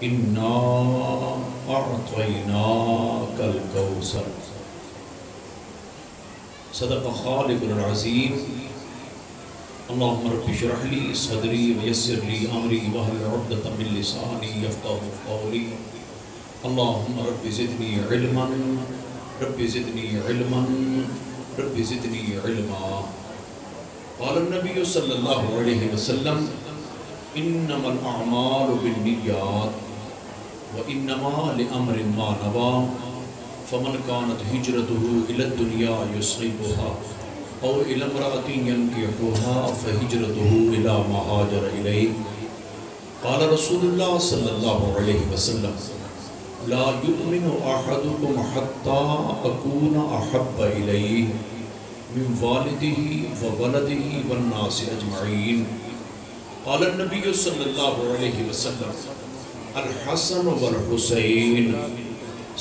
انا اعطیناک الکوثر صدق خالق العظیم اللهم رب اشرح لي صدري ويسر لي امري واحلل عقدة من لساني يفقهوا قولي اللهم رب زدني علما رب زدني علما رب زدني علما قال النبي صلى الله عليه وسلم انما الاعمال بالنيات وانما لامر ما نوى فمن كانت هجرته الى الدنيا يصيبها او الى امرأة ينكحها فهجرته الى ما هاجر اليه قال رسول الله صلى الله عليه وسلم لا يؤمن احدكم حتى اكون احب اليه من والده وولده والناس اجمعين قال النبي صلى الله عليه وسلم الحسن والحسين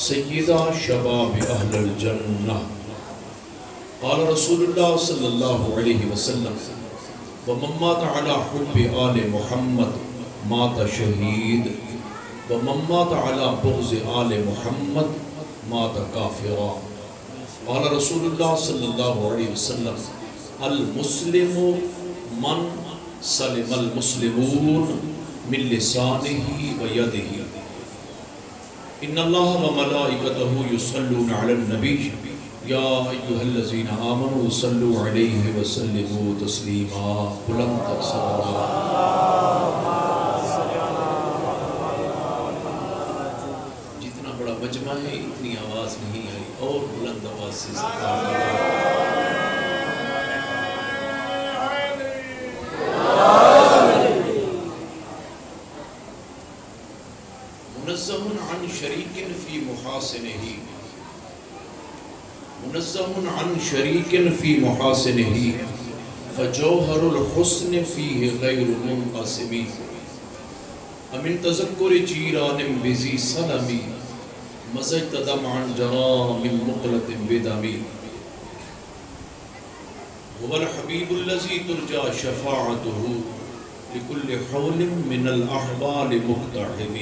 سیدہ شباب اہل الجنہ قال رسول اللہ صلی اللہ علیہ وسلم ومن مات علی حب آل محمد مات شہید ومن مات علی بغض آل محمد مات کافرا قال رسول اللہ صلی اللہ علیہ وسلم المسلم من سلم المسلمون من لسانه ویدہ ان اللہ وملائکتہ یصلون علی النبی یا ایہا الذین آمنوا صلوا علیہ وسلموا تسلیما بلند صلوات جتنا بڑا مجمع ہے اتنی آواز نہیں آئی اور بلند آواز سے منزہ عن شریک فی محاسنہ منزہ عن شریک فی محاسنہ فجوہر الحسن فیہ غیر منقسم امن تذکر جیران بزی سلمی مزجت دمعا جرا من مقلت بدمی هو الحبیب الذی ترجى شفاعته لكل حول من الاحوال مقتحم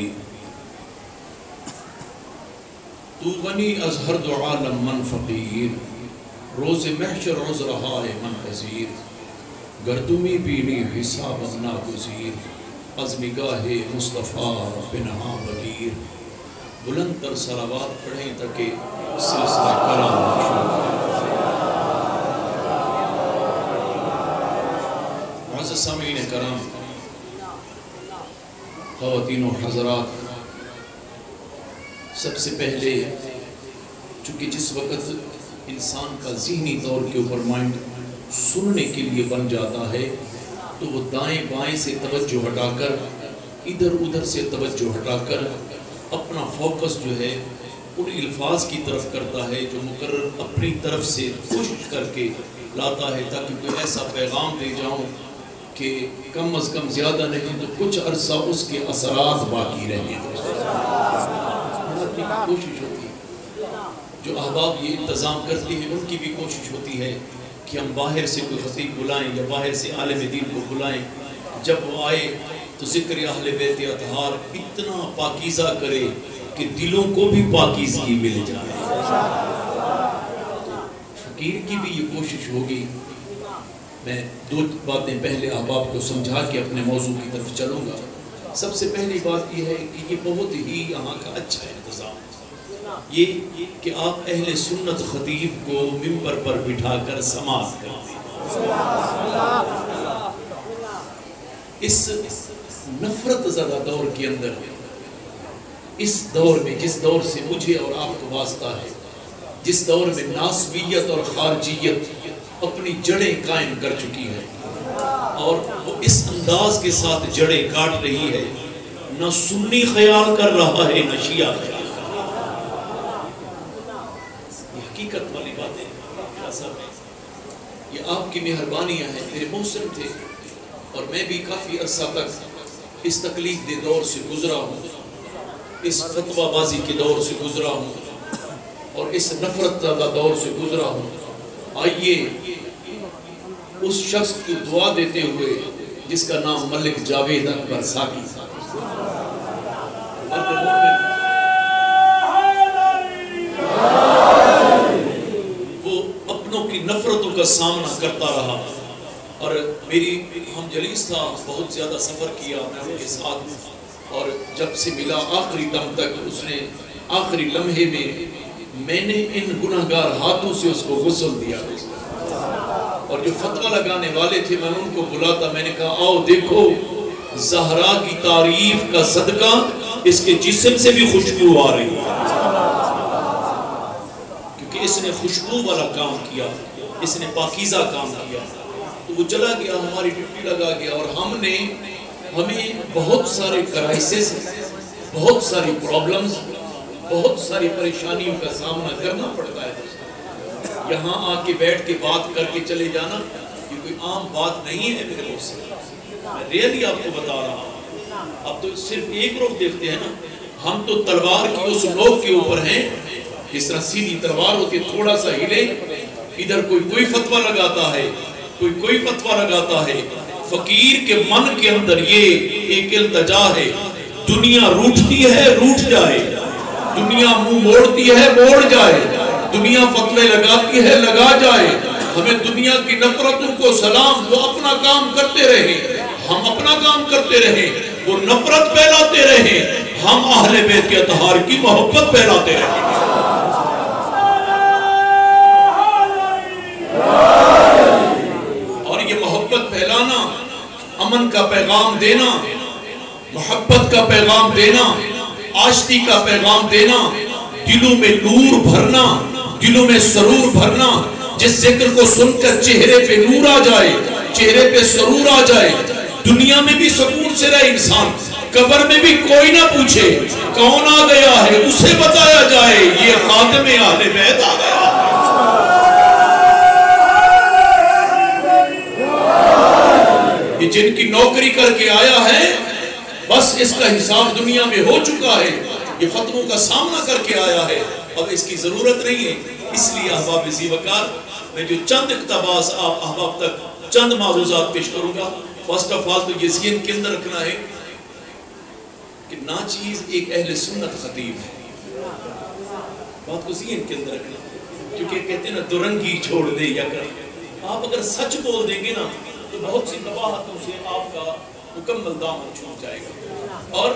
تو غنی از ہر دو عالم من فقیر روز محشر عذرہائے من حضیر گردمی بینی حساب ناگزیر از نگاہ مصطفیٰ بنہا بگیر بلند تر صلوات پڑھیں تاکہ سلسلہ کرام معزز سامعین کرام خواتین و حضرات سب سے پہلے چونکہ جس وقت انسان کا ذہنی طور کے اوپر مائنڈ سننے کے لیے بن جاتا ہے تو وہ دائیں بائیں سے توجہ ہٹا کر ادھر ادھر سے توجہ ہٹا کر اپنا فوکس جو ہے ان الفاظ کی طرف کرتا ہے جو مقرر اپنی طرف سے کوشش کر کے لاتا ہے تاکہ کوئی ایسا پیغام دے جاؤں کہ کم از کم زیادہ نہیں تو کچھ عرصہ اس کے اثرات باقی رہیں کوشش ہوتی ہے جو احباب یہ انتظام کرتے ہیں ان کی بھی کوشش ہوتی ہے کہ ہم باہر سے کوئی خطیب بلائیں یا باہر سے عالم دین کو بلائیں جب وہ آئے تو ذکر اہل بیت اطہار اتنا پاکیزہ کرے کہ دلوں کو بھی پاکیزگی مل جائے فقیر کی بھی یہ کوشش ہوگی میں دو باتیں پہلے احباب کو سمجھا کے اپنے موضوع کی طرف چلوں گا سب سے پہلی بات یہ ہے کہ یہ بہت ہی یہاں کا اچھا انتظام یہ کہ آپ اہل سنت خطیب کو ممبر پر بٹھا کر سماعت کرتے ہیں اس نفرت زدہ دور کے اندر اس دور میں جس دور سے مجھے اور آپ کو واسطہ ہے جس دور میں ناسبیت اور خارجیت اپنی جڑیں قائم کر چکی ہے اور وہ اس انداز کے ساتھ جڑیں کاٹ رہی ہے نہ سنی خیال کر رہا ہے نہ شیعہ خیال یہ حقیقت والی بات ہے یہ آپ کی مہربانیاں ہیں میرے محسن تھے اور میں بھی کافی عرصہ تک اس تکلیف دے دور سے گزرا ہوں اس فتوہ بازی کے دور سے گزرا ہوں اور اس نفرت کا دور سے گزرا ہوں آئیے اس شخص کی دعا دیتے ہوئے جس کا نام ملک جاوید اکبر ساکی کا سامنا کرتا رہا، اور ہم جلیس تھا، بہت زیادہ سفر کیا میں ان کے ساتھ، اور جب سے ملا آخری دم تک اس نے آخری لمحے میں نے ان گناہگار ہاتھوں سے اس کو غسل دیا، اور جو فتویٰ لگانے والے تھے میں ان کو بلاتا، میں نے کہا آؤ دیکھو زہرا کی تعریف کا صدقہ اس کے جسم سے بھی خوشبو آ رہی ہے، کیونکہ اس نے خوشبو والا کام کیا، اس نے پاکیزہ کام کیا۔ تو وہ چلا گیا، ہماری ڈیوٹی لگا گیا، اور ہمیں بہت سارے کرائسس، بہت ساری پرابلمز، بہت ساری پریشانیوں کا سامنا کرنا پڑتا ہے۔ یہاں آ کے بیٹھ کے بات کر کے چلے جانا یہ کوئی عام بات نہیں ہے میرے دوست، میں ریئلی آپ کو بتا رہا ہوں۔ اب تو صرف ایک رخ دیکھتے ہیں نا، ہم تو تلوار کی اس لوگ کے اوپر ہیں، جس طرح سیدھی تلوار ہوتی ہے، تھوڑا سا ہلے ادھر کوئی فتویٰ لگاتا ہے، کوئی فتویٰ لگاتا ہے۔ فقیر کے من کے اندر یہ ایک التجا ہے، دنیا روٹتی ہے روٹ جائے، دنیا منہ موڑتی ہے موڑ جائے، دنیا فتوے لگاتی ہے لگا جائے، ہمیں دنیا کی نفرتوں کو سلام، وہ اپنا کام کرتے رہے، ہم اپنا کام کرتے رہے، وہ نفرت پھیلاتے رہے، ہم اہل بیت کے اطہار کی محبت پھیلاتے رہے۔ اور یہ محبت پھیلانا، امن کا پیغام دینا، محبت کا پیغام دینا، آشتی کا پیغام دینا، دلوں میں نور بھرنا، دلوں میں سرور بھرنا، جس ذکر کو سن کر چہرے پہ نور آ جائے، چہرے پہ سرور آ جائے، دنیا میں بھی سکون سے رہے انسان، قبر میں بھی کوئی نہ پوچھے کون آ گیا ہے، اسے بتایا جائے یہ خادم اہل بیت آ گیا۔ یہ جن کی نوکری کر کے آیا ہے بس اس کا حساب دنیا میں ہو چکا ہے، یہ فتنوں کا سامنا کر کے آیا ہے، اب اس کی ضرورت نہیں ہے۔ اس لیے احباب ذی وقار میں جو چند اقتباس آپ احباب تک چند معروضات پیش کروں گا۔ فرسٹ آف آل تو یہ ذہن کے اندر رکھنا ہے کہ ناچیز ایک اہل سنت خطیب ہے، بات کو ذہن کے اندر رکھنا، کیونکہ کہتے ہیں نا درنگی چھوڑ دے یا کر، آپ اگر سچ بول دیں گے نا تو بہت سی قباحتوں سے آپ کا مکمل دامن چھوٹ جائے گا۔ اور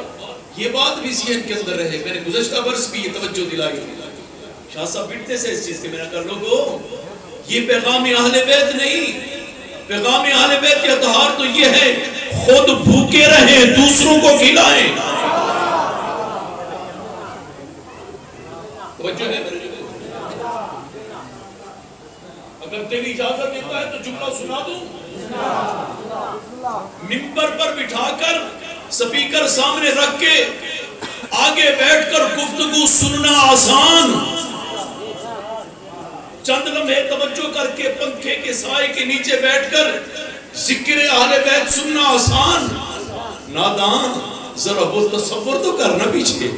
یہ بات بھی ذہن کے اندر رہے، میں نے گزشتہ برس بھی یہ توجہ دلائی، شاہ صاحب بٹنے سے اس چیز کے میں نے کہا لوگو یہ پیغام اہل بیت نہیں، پیغام اہل بیت کے اطہار تو یہ ہے خود بھوکے رہیں دوسروں کو کھلائیں۔ توجہ ہے میرے جو، اگر تیری اجازت دیتا ہے تو جملہ سنا دوں۔ منبر پر بٹھا کر سپیکر سامنے رکھ کے آگے بیٹھ کر گفتگو سننا آسان، چند لمحے توجہ کر کے پنکھے کے سائے کے نیچے بیٹھ کر ذکر اہل بیت سننا آسان، نادان ذرا وہ تصور تو کرنا پیچھے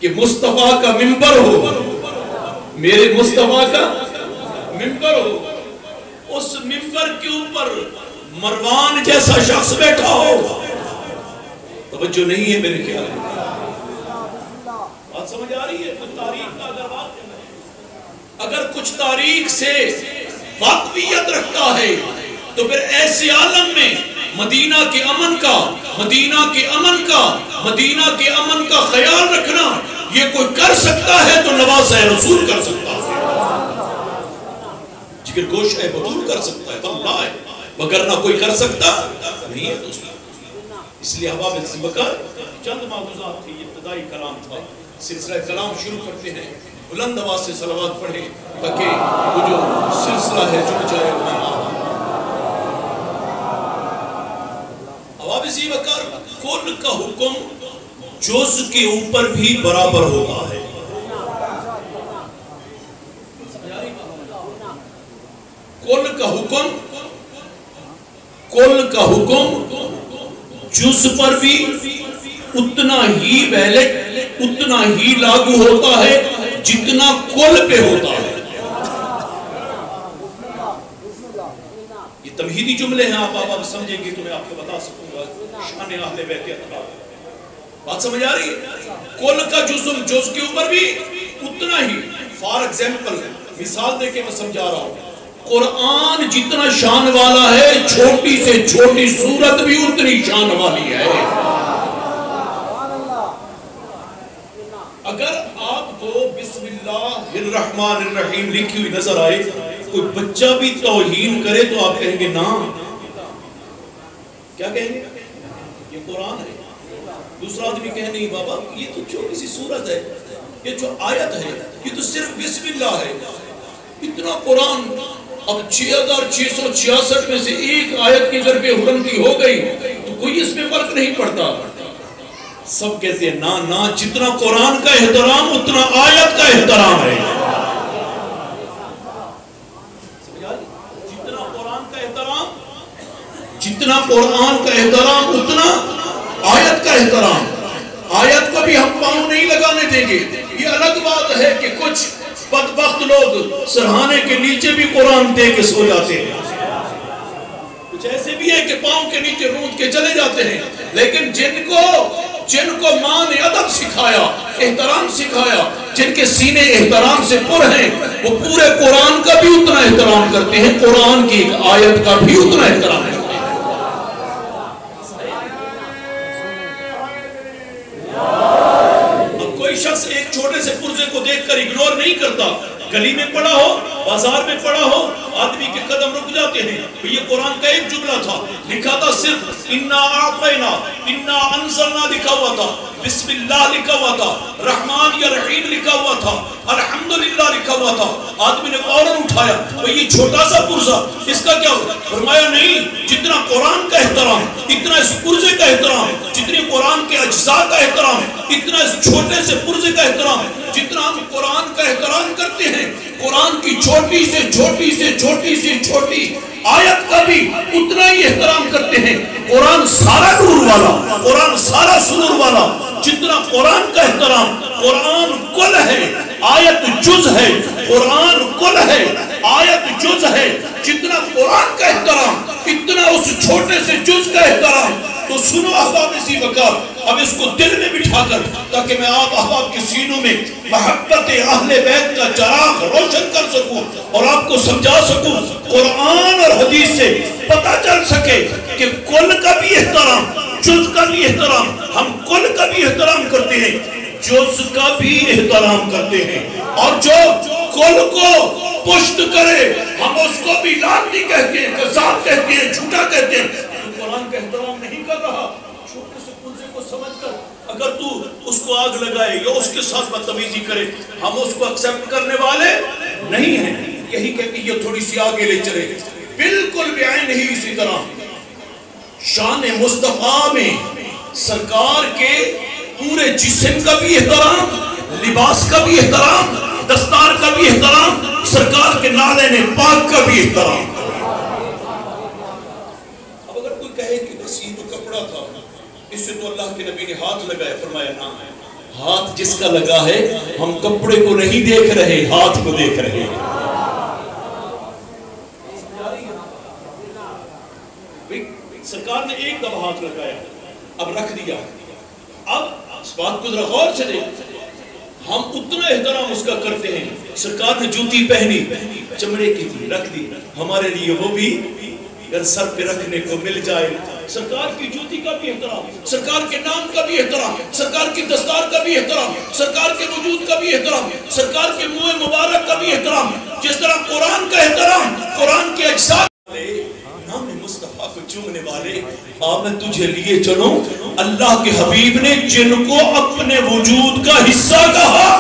کہ مصطفیٰ کا منبر ہو، میرے مصطفیٰ کا منبر ہو، اس منبر کے اوپر مروان جیسا شخص بیٹھا ہو، توجہ نہیں ہے میرے خیال میں، بات سمجھ آ رہی ہے؟ کچھ تاریخ کا اگر بات اگر کچھ تاریخ سے واقفیت رکھتا ہے تو پھر ایسے عالم میں مدینہ کے امن کا، مدینہ کے امن کا، مدینہ کے امن کا خیال رکھنا یہ کوئی کر سکتا ہے تو نواسہ رسول کر سکتا ہے، جگر گوش ہے بطول کر سکتا ہے، اللہ ہے، وگرنہ کوئی کر سکتا نہیں ہے دوستوں۔ اس لیے احباب ذی وقار چند معروضات تھی، ابتدائی کلام تھا، سلسلہ کلام شروع کرتے ہیں، بلند آواز سے صلوات پڑھیں تاکہ وہ جو سلسلہ ہے جڑ جائے۔ احباب ذی وقار کل کا حکم جز کے اوپر بھی برابر ہوتا ہے، کل کا حکم جز پر بھی اتنا ہی ویلڈ، اتنا ہی لاگو ہوتا ہے جتنا کل پہ ہوتا ہے۔ یہ تمہیدی جملے ہیں، آپ سمجھیں گے تو میں آپ کو بتا سکوں گا شان اہل بیت کے اطہار، بات سمجھ آ رہی ہے؟ کل کا جز کے اوپر بھی اتنا ہی، فار ایگزامپل مثال دے کے میں سمجھا رہا ہوں، قرآن جتنا شان والا ہے چھوٹی سے چھوٹی سورت بھی اتنی شان والی ہے۔ اگر آپ کو بسم اللہ الرحمن الرحیم لکھی ہوئی نظر آئے، کوئی بچہ بھی توہین کرے تو آپ کہیں گے نا، کیا کہیں گے؟ یہ قرآن ہے۔ دوسرا آدمی کہے نہیں بابا یہ تو چھوٹی سی سورت ہے، یہ جو آیت ہے یہ تو صرف بسم اللہ ہے، اتنا قرآن۔ اب 6666 میں سے ایک آیت کی ضرب حرمتی ہو گئی تو کوئی اس میں فرق نہیں پڑتا۔ سب کہتے ہیں نا نا، جتنا قرآن کا احترام اتنا آیت کا احترام ہے۔ جتنا قرآن کا احترام اتنا آیت کا احترام۔ آیت کو بھی ہم پاؤں نہیں لگانے دیں گے۔ یہ الگ بات ہے کہ کچھ بدبخت لوگ سرہانے کے نیچے بھی قرآن دے کے سو جاتے ہیں، کچھ ایسے بھی ہے کہ پاؤں کے نیچے روند کے چلے جاتے ہیں، لیکن جن کو ماں نے ادب سکھایا، احترام سکھایا، جن کے سینے احترام سے پر ہیں، وہ پورے قرآن کا بھی اتنا احترام کرتے ہیں، قرآن کی ایک آیت کا بھی اتنا احترام ہے۔ اب کوئی شخص ایک چھوٹے سے پرزے کو دیکھ کر اگنور نہیں کرتا، گلی میں پڑا ہو، بازار میں پڑا ہو، آدمی کے قدم رک جاتے ہیں۔ یہ قرآن کا ایک جملہ تھا، لکھا تھا صرف انا اعطینا، انا انزلنا لکھا ہوا تھا، بسم اللہ لکھا ہوا تھا، رحمان یا رحیم لکھا ہوا تھا، الحمدللہ لکھا ہوا تھا۔ آدمی نے فوراً اٹھایا، یہ چھوٹا سا پرزہ، اس کا کیا ہو؟ فرمایا نہیں، جتنا قرآن کا احترام، اتنا اس پرزے کا احترام، جتنی قرآن کے اجزاء کا احترام، اتنا اس چھوٹے سے پرزے کا احترام۔ جتنا ہم قرآن کا احترام کرتے ہیں، قرآن کی چھوٹی سے چھوٹی آیت کا بھی اتنا ہی احترام کرتے ہیں۔ قرآن سارا نور والا، قرآن سارا سرور والا، جتنا قرآن کا احترام، قرآن کل ہے، آیت جز ہے، قرآن کل ہے، آیت جز ہے، جتنا قرآن کا احترام اتنا اس چھوٹے سے جز کا احترام۔ تو سنو احباب اسی وقت، اب اس کو دل میں بٹھا کر، تاکہ میں آپ احباب کے سینوں میں محبت اہل بیت کا چراغ روشن کر سکوں اور آپ کو سمجھا سکوں، قرآن اور حدیث سے پتہ چل سکے کہ کل کا بھی احترام، جز کا بھی احترام، ہم کل کا بھی احترام کرتے ہیں، جز کا بھی احترام کرتے ہیں، اور جو کل کو پشت کرے ہم اس کو بھی لعنتی کہتے ہیں، کذاب کہتے ہیں، جھوٹا کہتے ہیں۔ تو قرآن کا احترام نہیں کر رہا، چھوٹے سے پرزے کو سمجھ کر اگر تو اس کو آگ لگائے یا اس کے ساتھ بدتمیزی کرے، ہم اس کو ایکسپٹ کرنے والے نہیں ہیں۔ یہی کہ یہ تھوڑی سی آگے لے چلے، بالکل بعین ہی اسی طرح شان مصطفیٰ میں سرکار کے پورے جسم کا بھی احترام، لباس کا بھی احترام، دستار کا بھی احترام، سرکار کے نالین پاک کا بھی احترام۔ اب اگر کوئی کہے کہ بس یہ تو کپڑا تھا، اس سے تو اللہ کے نبی نے ہاتھ لگایا، فرمایا نا، ہاتھ جس کا لگا ہے ہم کپڑے کو نہیں دیکھ رہے، ہاتھ کو دیکھ رہے ہیں۔ سرکار نے ایک دفعہ ہاتھ لگایا، اب رکھ دیا، اب اس بات کو ذرا غور سے دیکھ، ہم اتنا احترام اس کا کرتے ہیں۔ سرکار نے جوتی پہنی، چمڑے کی تھی، رکھ دی، ہمارے لیے وہ بھی اگر سر پہ رکھنے کو مل جائے۔ سرکار کی جوتی کا بھی احترام، سرکار کے نام کا بھی احترام، سرکار کی دستار کا بھی احترام، سرکار کے وجود کا بھی احترام، سرکار کے منہ مبارک کا بھی احترام، جس طرح قرآن کا احترام، قرآن کے اجزاء نام مصطفیٰ کو چومنے والے۔ آپ میں تجھے لیے چلوں، اللہ کے حبیب نے جن کو اپنے وجود کا حصہ کہا،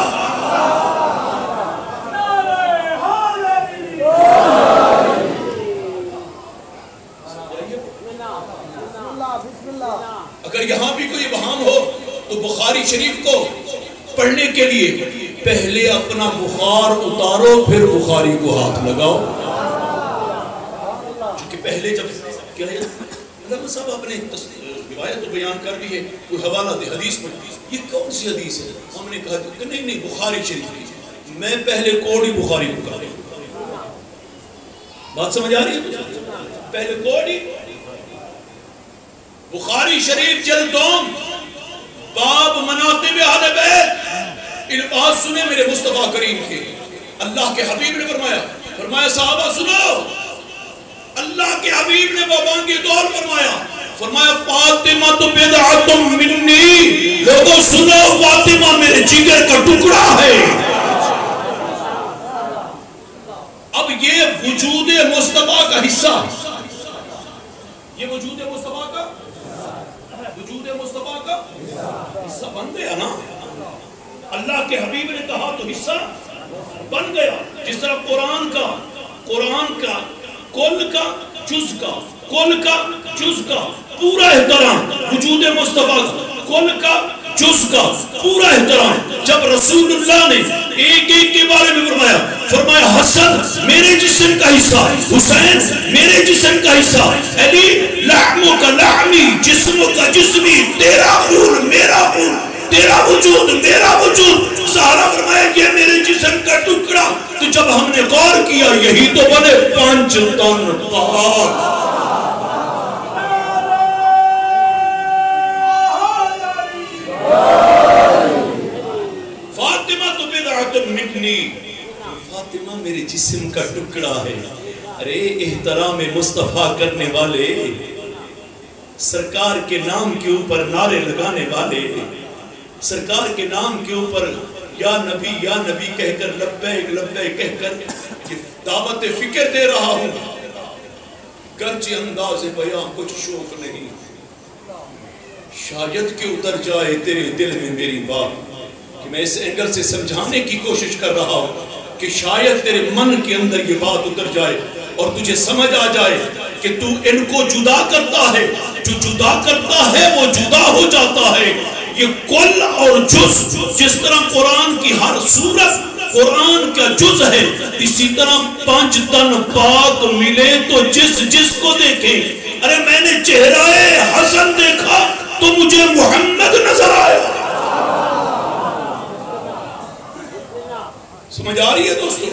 اگر یہاں بھی کوئی ابہام ہو تو بخاری شریف کو پڑھنے کے لیے پہلے اپنا بخار اتارو، پھر بخاری کو ہاتھ لگاؤ۔ چونکہ پہلے جب کیا ہے علامہ صاحب آپ نے روایت بیان کر دی ہے، کوئی حوالہ دے حدیث میں، یہ کون سی حدیث ہے؟ ہم نے کہا کہ نہیں بخاری شریف کی، میں پہلے کوڑی بخاری کو کہا، بات سمجھ آ رہی ہے؟ پہلے کوڑی بخاری شریف جلد دوم، باب مناقب اہل بیت، الفاظ سنے میرے مصطفیٰ کریم کے، اللہ کے حبیب نے فرمایا صحابہ سنو، اللہ کے حبیب نے بابانگی طور فرمایا فاطمہ تو بدعۃ منی، لوگوں سنو فاطمہ میرے جگر کا ٹکڑا ہے۔ اب یہ وجود مصطفیٰ کا حصہ، یہ وجود مصطفیٰ کا حصہ بن گیا نا۔ اللہ کے حبیب نے کہا تو حصہ بن گیا۔ جس طرح قرآن کا کل کا جز کا پورا احترام، وجود مصطفیٰ کل کا جز کا پورا احترام، جب رسول اللہ نے ایک کے بارے میں فرمایا حسن میرے جسم کا حصہ، حسین میرے جسم کا حصہ، علی لحموں کا لحمی، جسم کا جسمی، تیرا خون میرا خون، تیرا وجود میرا وجود، سہارا فرمایا یہ میرے جسم کا ٹکڑا۔ تو جب ہم نے غور کیا یہی تو بنے 5 تن پاک۔ فاطمہ تو بدعۃ منی، فاطمہ میرے جسم کا ٹکڑا ہے۔ ارے احترام مصطفیٰ کرنے والے، سرکار کے نام کے اوپر نعرے لگانے والے، سرکار کے نام کے اوپر یا نبی کہہ کر لبیک لبیک کہہ کر دعوت فکر دے رہا ہوں، گرچہ انداز بیان کچھ شوق نہیں، شاید کہ اتر جائے تیرے دل میں میری بات، کہ میں اس اینگل سے سمجھانے کی کوشش کر رہا ہوں کہ شاید تیرے من کے اندر یہ بات اتر جائے اور تجھے سمجھ آ جائے کہ تو ان کو جدا کرتا ہے، جو جدا کرتا ہے وہ جدا ہو جاتا ہے۔ یہ کل اور جز، جس طرح قرآن کی ہر سورت قرآن کا جز ہے، اسی طرح 5 تن پاک ملے تو جس کو دیکھیں، ارے میں نے چہرہ حسن دیکھا تو مجھے محمد نظر آیا۔ سمجھ آ رہی ہے دوستو؟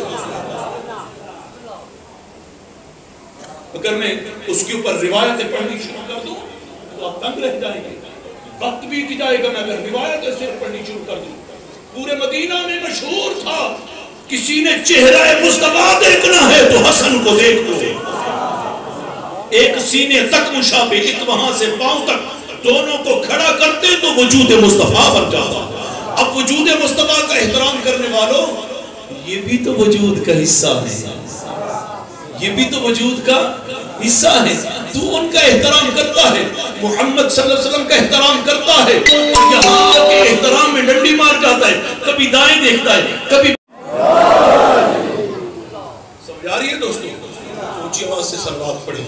اگر میں اس کے اوپر روایتیں پڑھنی شروع کر دوں تو آپ تنگ رہ جائیں گے، وقت بھی کی جائے گا۔ میں اگر روایتیں صرف پڑھنی شروع کر دوں، پورے مدینہ میں مشہور تھا، کسی نے چہرہ مصطفیٰ دیکھنا ہے تو حسن کو دیکھ لو، ایک سینے تک مشابہ، ایک وہاں سے پاؤں تک، دونوں کو کھڑا کرتے تو وجود مصطفیٰ بن جاتا۔ اب وجود مصطفیٰ کا احترام کرنے والوں، یہ بھی تو وجود کا حصہ ہے، یہ بھی تو وجود کا حصہ ہے۔ تو ان کا احترام کرتا ہے، محمد صلی اللہ علیہ وسلم کا احترام کرتا ہے، اور یہاں کے احترام میں ڈنڈی مار جاتا ہے، کبھی دائیں دیکھتا ہے، کبھی سمجھ آ رہی ہے دوستو؟ اونچی آواز سے صلوات پڑھیں۔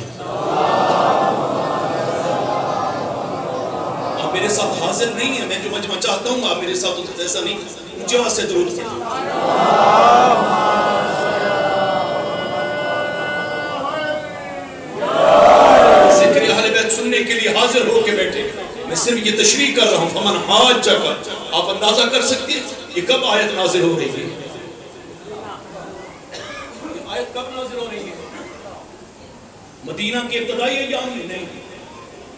آپ میرے ساتھ حاضر نہیں ہیں، میں جو مجمع چاہتا ہوں آپ میرے ساتھ ایسا نہیں، اونچی آواز سے درود پڑھیں۔ ذکر اہل بیت سننے کے لیے حاضر ہو کے بیٹھے، میں صرف یہ تشریح کر رہا ہوں۔ فمن حاجک، آپ اندازہ کر سکتے ہیں یہ کب آیت نازل ہو رہی ہے؟ آیت کب نازل ہو رہی ہے؟ مدینہ کے ابتدائی ایام میں نہیں،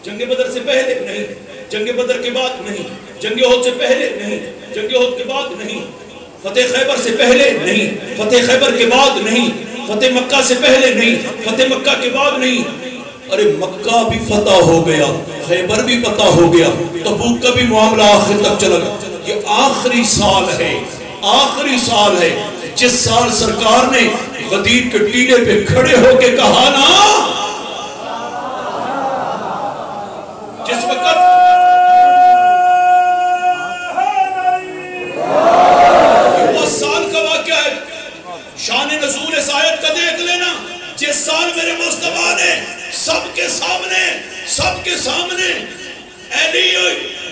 جنگ بدر سے پہلے نہیں، جنگ بدر کے بعد نہیں، جنگ احد سے پہلے نہیں، جنگ احد کے بعد نہیں، فتح خیبر سے پہلے نہیں، فتح خیبر کے بعد نہیں، فتح مکہ سے پہلے نہیں، فتح مکہ کے بعد نہیں۔ ارے مکہ بھی فتح ہو گیا، خیبر بھی فتح ہو گیا، تبوک کا بھی معاملہ آخر تک چلا گیا۔ یہ آخری سال ہے، آخری سال ہے جس سال سرکار نے غدیر کے ٹیلے پہ کھڑے ہو کے کہا نا، جس وقت وہ سال کا واقعہ ہے، شان نزول اس آیت کا دیکھ لینا، جس سال میرے مصطفیٰ نے سب کے سامنے علی،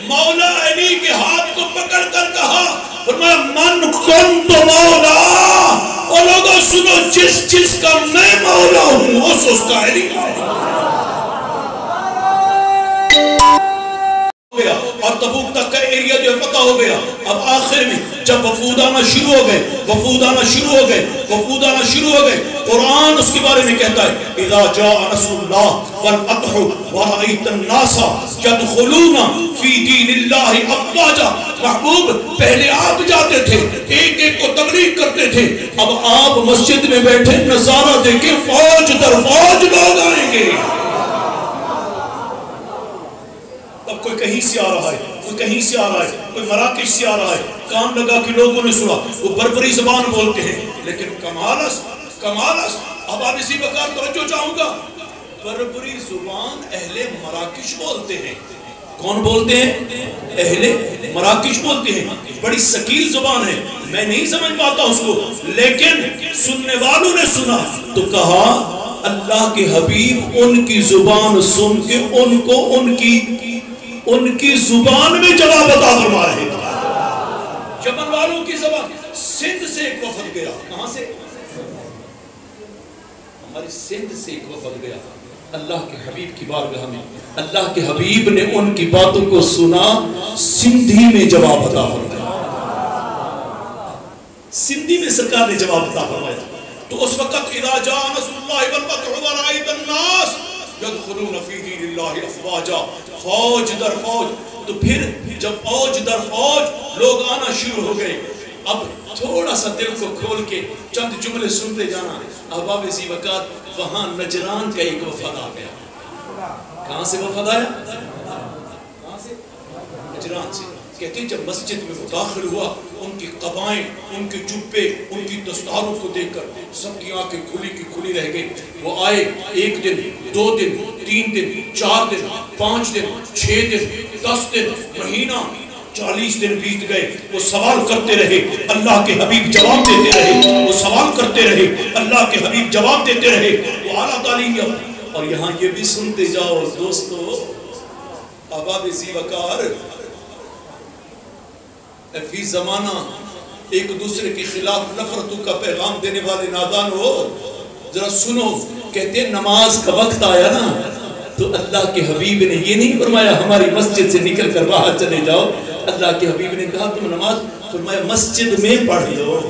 مولا علی کے ہاتھ کو پکڑ کر کہا، فرمایا من کنت مولا، اور لوگوں سنو جس کا میں مولا ہوں اس کا علی اور تبوک تک کا ایریا جو فتح ہو گیا. اب آخر میں جب وفود آنا شروع ہو گئے قرآن اس کے بارے میں کہتا ہے اذا جاء نصر اللہ والفتح ورأیت الناس يدخلون فی دین اللہ افواجا. محبوب پہلے آپ جاتے تھے ایک ایک کو تبلیغ کرتے تھے, اب آپ مسجد میں بیٹھے نظارہ دیکھیں فوج در فوج لوگ آئیں گے. اب کوئی کہیں سے آ رہا ہے, کوئی کہیں سے آ رہا ہے, کوئی مراکش سے آ رہا ہے, کام لگا کہ لوگوں نے سنا, وہ بربری زبان بولتے ہیں لیکن کمالس اب آپ اسی بکار توجہ چاہوں گا, بربری زبان اہل مراکش بولتے ہیں. کون بولتے ہیں؟ اہل مراکش بولتے ہیں. بڑی ثقیل زبان ہے, میں نہیں سمجھ پاتا اس کو, لیکن سننے والوں نے سنا تو کہا اللہ کے حبیب ان کی زبان سن کے ان کو ان کی زبان میں جواب عطا فرما رہے تھے. یمن والوں کی زبان. سندھ سے ایک وفد گیا. کہاں سے؟ ہماری سندھ سے ایک وفد گیا اللہ کے حبیب کی بارگاہ میں. اللہ کے حبیب نے ان کی باتوں کو سنا, سندھی میں جواب عطا فرمایا. سندھی میں سرکار نے جواب عطا فرمایا. تو اس وقت اذا جاء نصر اللہ والفتح ورأیت الناس يدخلون فی دین اللہ افواجا, فوج در فوج. تو پھر جب فوج در فوج لوگ آنا شروع ہو گئے, اب تھوڑا سا دل کو کھول کے چند جملے سنتے جانا. احباب ذی وقار وہاں نجران کا ایک وفد آ گیا. کہاں سے وفد آیا؟ کہاں سے؟ نجران سے. کہتے ہیں جب مسجد میں وہ داخل ہوا, ان کی قبائیں, ان کے جبے, ان کی دستاروں کو دیکھ کر سب کی آنکھیں کھلی کی کھلی رہ گئی. وہ آئے, 1 دن 2 دن 3 دن 4 دن 5 دن 6 دن 10 دن مہینہ 40 دن بیت گئے. وہ سوال کرتے رہے, اللہ کے حبیب جواب دیتے رہے. وہ سوال کرتے رہے, اللہ کے حبیب جواب دیتے رہے. وہ اعلیٰ تعلیم. اور یہاں یہ بھی سنتے جاؤ دوستو, احباب ذی وقار فی زمانہ ایک دوسرے کے خلاف نفرتوں کا پیغام دینے والے نادان ہو, ذرا سنو. کہتے ہیں نماز کا وقت آیا نا تو اللہ کے حبیب نے یہ نہیں فرمایا ہماری مسجد سے نکل کر باہر چلے جاؤ. اللہ کے حبیب نے کہا تم نماز, فرمایا مسجد میں پڑھ لو.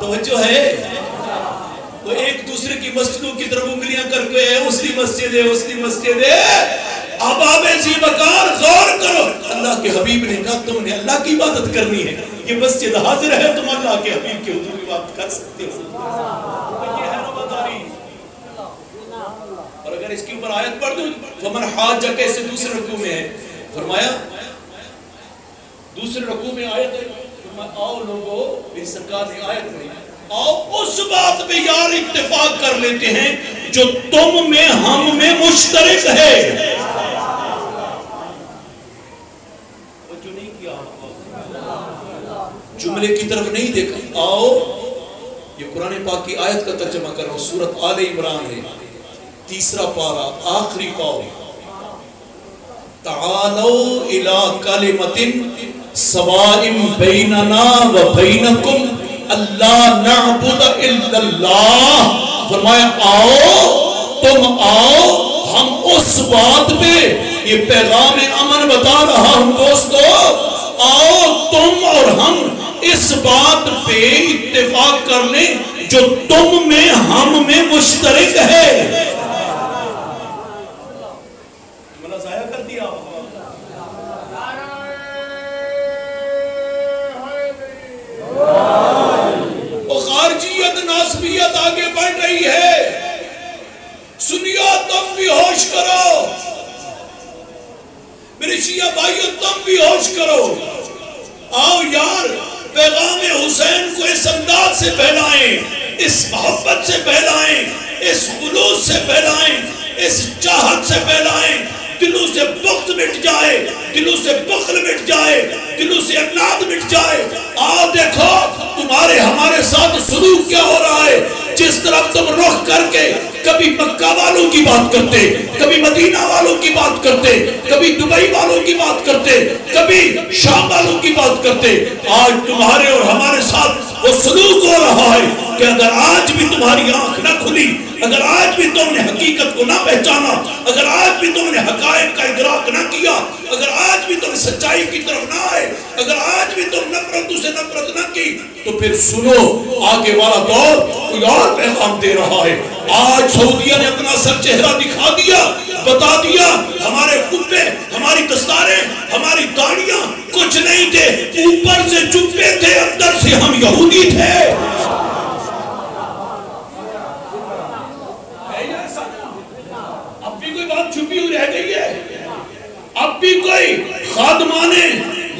توجہ ہے؟ وہ ایک دوسرے کی مسجدوں کی طرف انگلیاں کر کے اس کی مسجد ہے, اس کی مسجد ہے. احباب ذی وقار غور کرو, اللہ کے حبیب نے کہا تم نے اللہ کی عبادت کرنی ہے, یہ مسجد حاضر ہے, تم اللہ کے حبیب کے حضور عبادت کر سکتے ہو. یہ ہے رباداری. اور اگر اس کے اوپر آیت پڑھ دوں فمن حاجہ کیسے دوسرے رکوع میں ہے, فرمایا دوسرے رکوع میں آیت ہے, فرمایا آؤ لوگو, میری سرکار نے آیت پڑھی, آؤ اس بات پہ یار اتفاق کر لیتے ہیں جو تم میں ہم میں مشترک ہے. جملے کی طرف نہیں دیکھا. آؤ, یہ قرآن پاک کی آیت کا ترجمہ کر رہا ہوں, سورۃ آل عمران ہے, 3 پارہ آخری پاؤ. تعالوا الی کلمۃ سواء بیننا و بینکم اللہ نعبد الا اللہ. فرمایا آؤ, تم آؤ, ہم اس بات پہ, یہ پیغام امن بتا رہا ہوں دوستو, آؤ تم اور ہم اس بات پہ اتفاق کر لیں جو تم میں ہم میں مشترک ہے. جملہ ضائع کر دیا. وہ خارجیت ناسبیت آگے بڑھ رہی ہے. سنیو تم بھی ہوش کرو, میرے شیعہ بھائیو تم بھی ہوش کرو. آؤ یار, پیغام حسین کو اس انداز سے پھیلائیں, اس محبت سے پھیلائیں, اس خلوص سے پھیلائیں, اس چاہت سے پھیلائیں. دلوں سے بغض مٹ جائے, دلوں سے بخل مٹ جائے, دلوں سے اناد مٹ جائے. آؤ دیکھو تمہارے ہمارے ساتھ سلوک کیا ہو رہا ہے. جس طرف تم رخ کر کے کبھی مکہ والوں کی بات کرتے, کبھی مدینہ والوں کی بات کرتے, کبھی دبئی والوں کی بات کرتے, کبھی شام والوں کی بات کرتے, آج تمہارے اور ہمارے ساتھ وہ سلوک ہو رہا ہے کہ اگر آج بھی تمہاری آنکھ نہ کھلی، اگر آج بھی تم نے حقیقت کو نہ پہچانا، اگر آج بھی تم نے حقائق کا ادراک نہ کیا، اگر آج بھی تم سچائی کی طرف نہ آئے، اگر آج بھی تم نفرت سے نفرت نہ کی، تو پھر سنو آگے والا دور کوئی اور پیغام دے رہا ہے۔ آج سعودیہ نے اپنا سر چہرہ دکھا دیا، بتا دیا ہمارے کبے، ہماری دستاریں، ہماری داڑیاں کچھ نہیں تھے، اوپر سے چپے تھے، اندر سے ہم یہودی تھے۔ اب بھی کوئی بات چھپی ہوئی رہ گئی ہے؟ اب بھی کوئی خادمان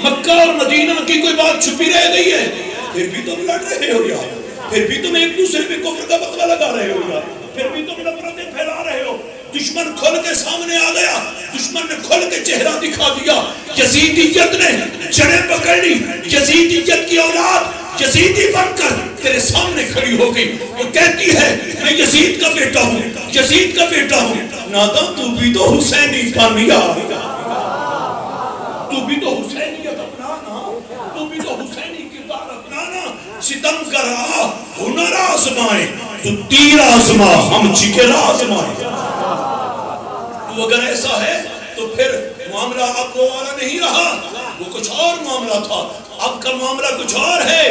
مکہ اور مدینہ کی کوئی بات چھپی رہ گئی ہے؟ پھر بھی تم لڑ رہے ہو یار، پھر بھی تم ایک دوسرے پہ کفر کا بقا لگا رہے ہو یار، پھر بھی تم نفرتیں پھیلا رہے ہو۔ دشمن کھل کے سامنے آ گیا، دشمن نے کھل کے چہرہ دکھا دیا، یزیدیت نے جڑیں پکڑ لی، یزیدیت کی اولاد یزیدی بن کر تیرے سامنے کھڑی ہو گئی۔ وہ کہتی ہے میں یزید کا بیٹا ہوں، یزید کا بیٹا ہوں۔ نادا تو بھی تو حسینی بن یار، تو بھی تو حسینیت اپنانا، تو بھی تو حسینی کردار اپنانا۔ ستم کر آ ہنر آزمائے، تو تیر آزما ہم جگر آزمائے۔ تو اگر ایسا ہے تو پھر معاملہ اب وہ والا نہیں رہا، وہ کچھ اور معاملہ تھا، اب کا معاملہ کچھ اور ہے۔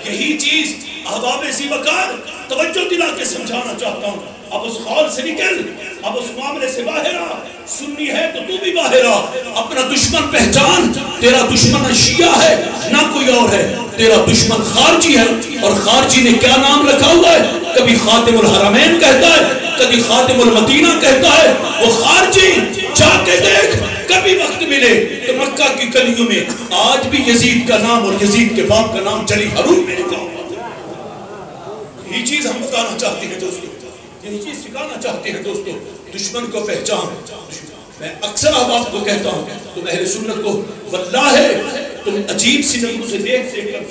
یہی چیز احباب ذی وقار توجہ دلا کے سمجھانا چاہتا ہوں۔ اب اس خول سے نکل، اب اس معاملے سے باہر آ، سنی ہے تو تو بھی باہر آ، اپنا دشمن پہچان۔ تیرا دشمن شیعہ ہے نہ کوئی اور ہے، تیرا دشمن خارجی ہے، اور خارجی نے کیا نام رکھا ہوا ہے؟ کبھی خاتم الحرمین کہتا ہے، کبھی خاتم المدینہ کہتا ہے۔ وہ خارجی جا کے دیکھ، کبھی وقت ملے تو مکہ کی گلیوں میں آج بھی یزید کا نام اور یزید کے باپ کا نام جلی حروف میں لکھا ہوا ہے۔ یہ چیز ہم بتانا چاہتے ہیں دوستو، یہ چیز سکھانا چاہتے ہیں دوستو، دشمن کو پہچان۔ میں اکثر احباب کو کہتا ہوں تم اہل سنت کو واللہ ہے تم عجیب سی نظروں سے دیکھ کر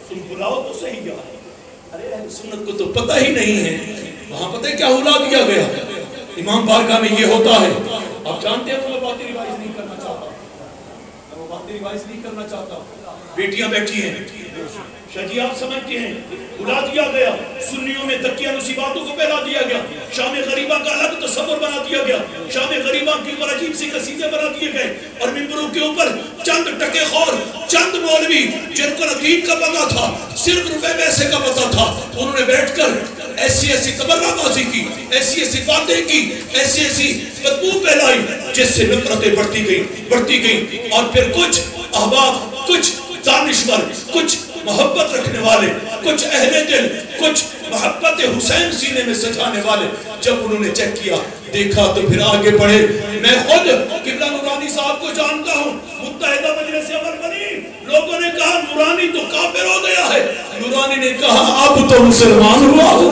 تم بلاؤ تو صحیح یار، ارے اہل سنت کو تو پتہ ہی نہیں ہے وہاں پتہ ہے کیا ہلا دیا گیا۔ امام بارگاہ میں یہ ہوتا ہے، آپ جانتے ہیں وہ باتیں روایت نہیں کرنا چاہتا، وہ باتیں روایت نہیں کرنا چاہتا۔ بیٹیاں بیٹھی ہیں، شاہ جی آپ سمجھتے ہیں اڑا دیا گیا، سنیوں میں تکیہ نسی باتوں کو پھیلا دیا گیا، شام غریبہ کا الگ تصور بنا دیا گیا، شام غریبہ کے اوپر عجیب سی قصیدے بنا دیے گئے، اور منبروں کے اوپر چند ٹکے خور، چند مولوی جن کو عقید کا پتہ تھا، صرف روپے پیسے کا پتہ تھا، انہوں نے بیٹھ کر ایسی ایسی تبرہ بازی کی، ایسی ایسی باتیں کی، ایسی ایسی بدبو پھیلائی جس سے نفرتیں بڑھتی گئیں، اور پھر کچھ احباب، کچھ دانشور، کچھ محبت رکھنے والے، کچھ اہل دل، کچھ محبت حسین سینے میں سجانے والے جب انہوں نے چیک کیا، دیکھا تو پھر آگے بڑھے۔ میں خود قبلہ نورانی صاحب کو جانتا ہوں، متحدہ مجلس عمل بنی، لوگوں نے کہا نورانی تو کافر ہو گیا ہے، نورانی نے کہا اب تو مسلمان ہوا ہوں۔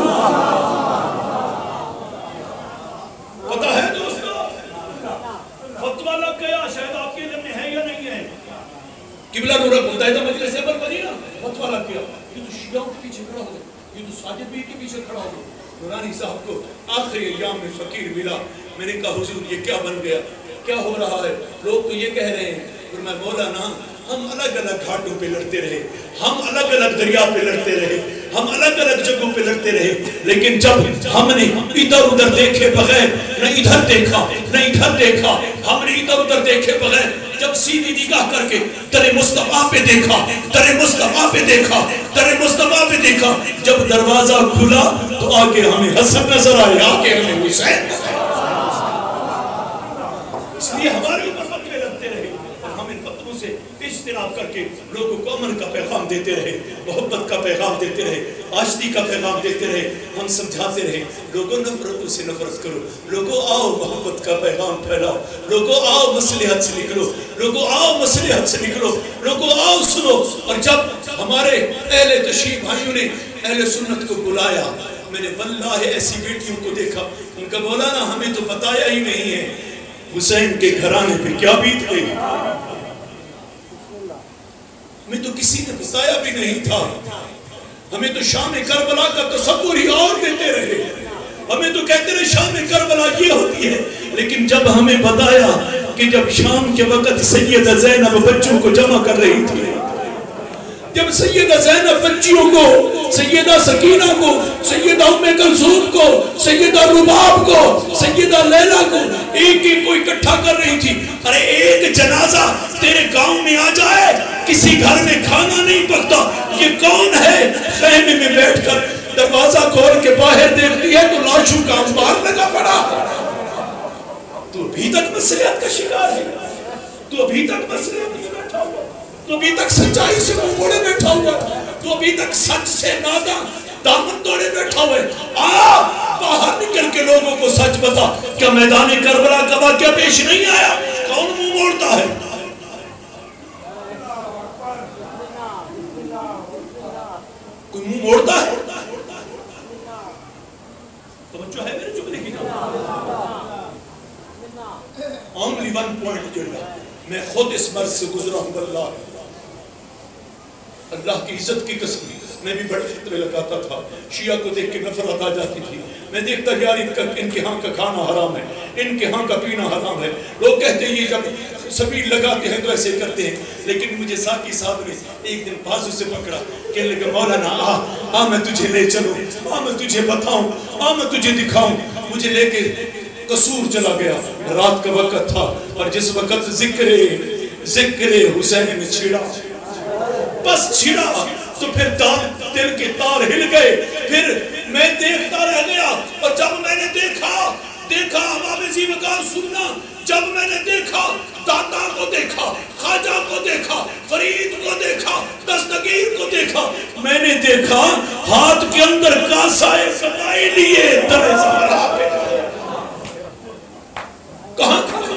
پتہ ہے دوستو فتوہ لگ گیا، شاید آپ کے علم میں ہے یا نہیں ہے، قبلہ نورہ متحدہ مجلس عمل بنی نا، فتوہ لگ گیا، یہ تو شیعوں کے پیچھے کھڑا ہو گیا، یہ تو ساجد پیر کے پیچھے کھڑا ہو گیا۔ نورانی صاحب کو آخری ایام میں فقیر ملا، میں نے کہا حضور یہ کیا بن گیا، کیا ہو رہا ہے؟ لوگ تو یہ کہہ رہے ہیں، پھر میں مولانا ہم الگ الگ گھاٹوں پہ لڑتے رہے، ہم الگ الگ دریا پہ لڑتے رہے، ہم الگ الگ جگہوں پہ لڑتے رہے، لیکن جب ہم نے ادھر ادھر دیکھے بغیر، نہ ادھر دیکھا نہ ادھر دیکھا، ہم نے ادھر ادھر دیکھے بغیر جب سیدھی نگاہ کر کے در مصطفیٰ پہ دیکھا، در مصطفیٰ پہ دیکھا، در مصطفیٰ پہ دیکھا، جب دروازہ کھلا تو آگے ہمیں حسن نظر آئے، آگے ہمیں حسین نظر آئے۔ اس لیے ہماری اوپر فتوے لگتے رہے اور ہم ان فتووں سے اجتناب کر کے لوگوں کو امن کا پیغام دیتے رہے، محبت کا پیغام دیتے رہے، آشتی کا پیغام دیتے رہے، ہم سمجھاتے رہے لوگوں نفرتوں سے نفرت کرو، لوگوں آؤ محبت کا پیغام پھیلاؤ، لوگوں آؤ مصلحت سے نکلو، لوگوں آؤ مصلحت سے نکلو، لوگوں آؤ سنو۔ اور جب ہمارے اہل تشیع بھائیوں نے اہل سنت کو بلایا، میں نے واللہ ایسی بیٹیوں کو دیکھا، ان کا مولانا ہمیں تو بتایا ہی نہیں ہے حسین کے گھرانے پہ کیا بیت گئی، ہمیں تو کسی نے بتایا بھی نہیں تھا، ہمیں تو شام کربلا کا تصور ہی اور دیتے رہے، ہمیں تو کہتے رہے شام کربلا یہ ہوتی ہے، لیکن جب ہمیں بتایا کہ جب شام کے وقت سیدہ زینب بچوں کو جمع کر رہی تھی، جب سیدہ زینب بچیوں کو، سیدہ سکینہ کو، سیدہ ام کلثوم کو، سیدہ رباب کو، سیدہ لیلہ کو ایک ایک کو اکٹھا کر رہی تھی. ارے ایک جنازہ تیرے گاؤں میں آ جائے، کسی گھر میں کھانا نہیں پکتا، یہ کون ہے؟ خیمے میں بیٹھ کر دروازہ کھول کے باہر دیکھتی ہے تو لاشوں کا انبار لگا پڑا. تو ابھی تک مسئلیت کا شکار ہے، تو ابھی تک مسئلیت میں بیٹھا ہوا، تو ابھی تک سچائی سے منہ موڑے بیٹھا ہوا، تو ابھی تک سچ سے ناداں دامن توڑے بیٹھا ہوا ہے. باہر نکل کے لوگوں کو سچ بتا. کیا میدان کربلا کا واقعہ پیش نہیں آیا؟ کون منہ موڑتا ہے؟ کوئی منہ موڑتا ہے؟ توجہ ہے میرے جملے کی نا؟ only one point جڑا میں خود اس مرض سے گزرا ہوں. اللہ کی عزت کی قسم میں بھی بڑے خطرے لگاتا تھا. شیعہ کو دیکھ کے نفرت آ جاتی تھی. میں دیکھتا یار ان کے ہاں کا کھانا حرام ہے، ان کے ہاں کا پینا حرام ہے. لوگ کہتے ہیں یہ جب سبیل لگاتے ہیں تو ایسے کرتے ہیں. لیکن مجھے ساقی صاحب نے ایک دن بازو سے پکڑا، کہنے لگا مولانا میں تجھے لے چلوں، میں تجھے بتاؤں، میں تجھے دکھاؤں. مجھے لے کے قصور چلا گیا. رات کا وقت تھا اور جس وقت ذکر حسین میں چھڑا، بس چھڑا تو پھر دل کے تار ہل گئے. پھر میں دیکھتا رہ گیا اور جب میں نے دیکھا امام زی مقام سننا، جب میں نے دیکھا داتا کو دیکھا، خواجہ کو دیکھا، فرید کو دیکھا، دستگیر کو دیکھا، میں نے دیکھا ہاتھ کے اندر کاسائے سمائی لیے در زہرا پہ کہاں کھڑا.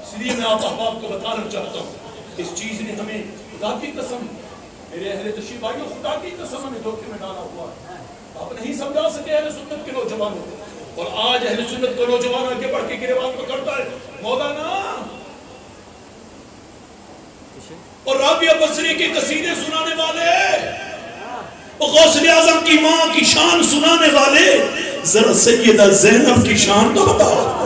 اس لیے میں آپ احباب کو بتانا چاہتا ہوں اس چیز نے ہمیں خدا کی قسم، میرے اہل تشریف بھائیوں، خدا کی قسم ہمیں دھوکے میں ڈالا ہوا ہے. آپ نہیں سمجھا سکے اہل سنت کے نوجوانوں کو. اور آج اہل سنت کو نوجوان آگے بڑھ کے گریبان پکڑتا ہے. مولانا اور رابعہ بصری کے قصیدے سنانے والے، غوث اعظم کی ماں کی شان سنانے والے، ذرا سیدہ زینب کی شان تو بتاؤ.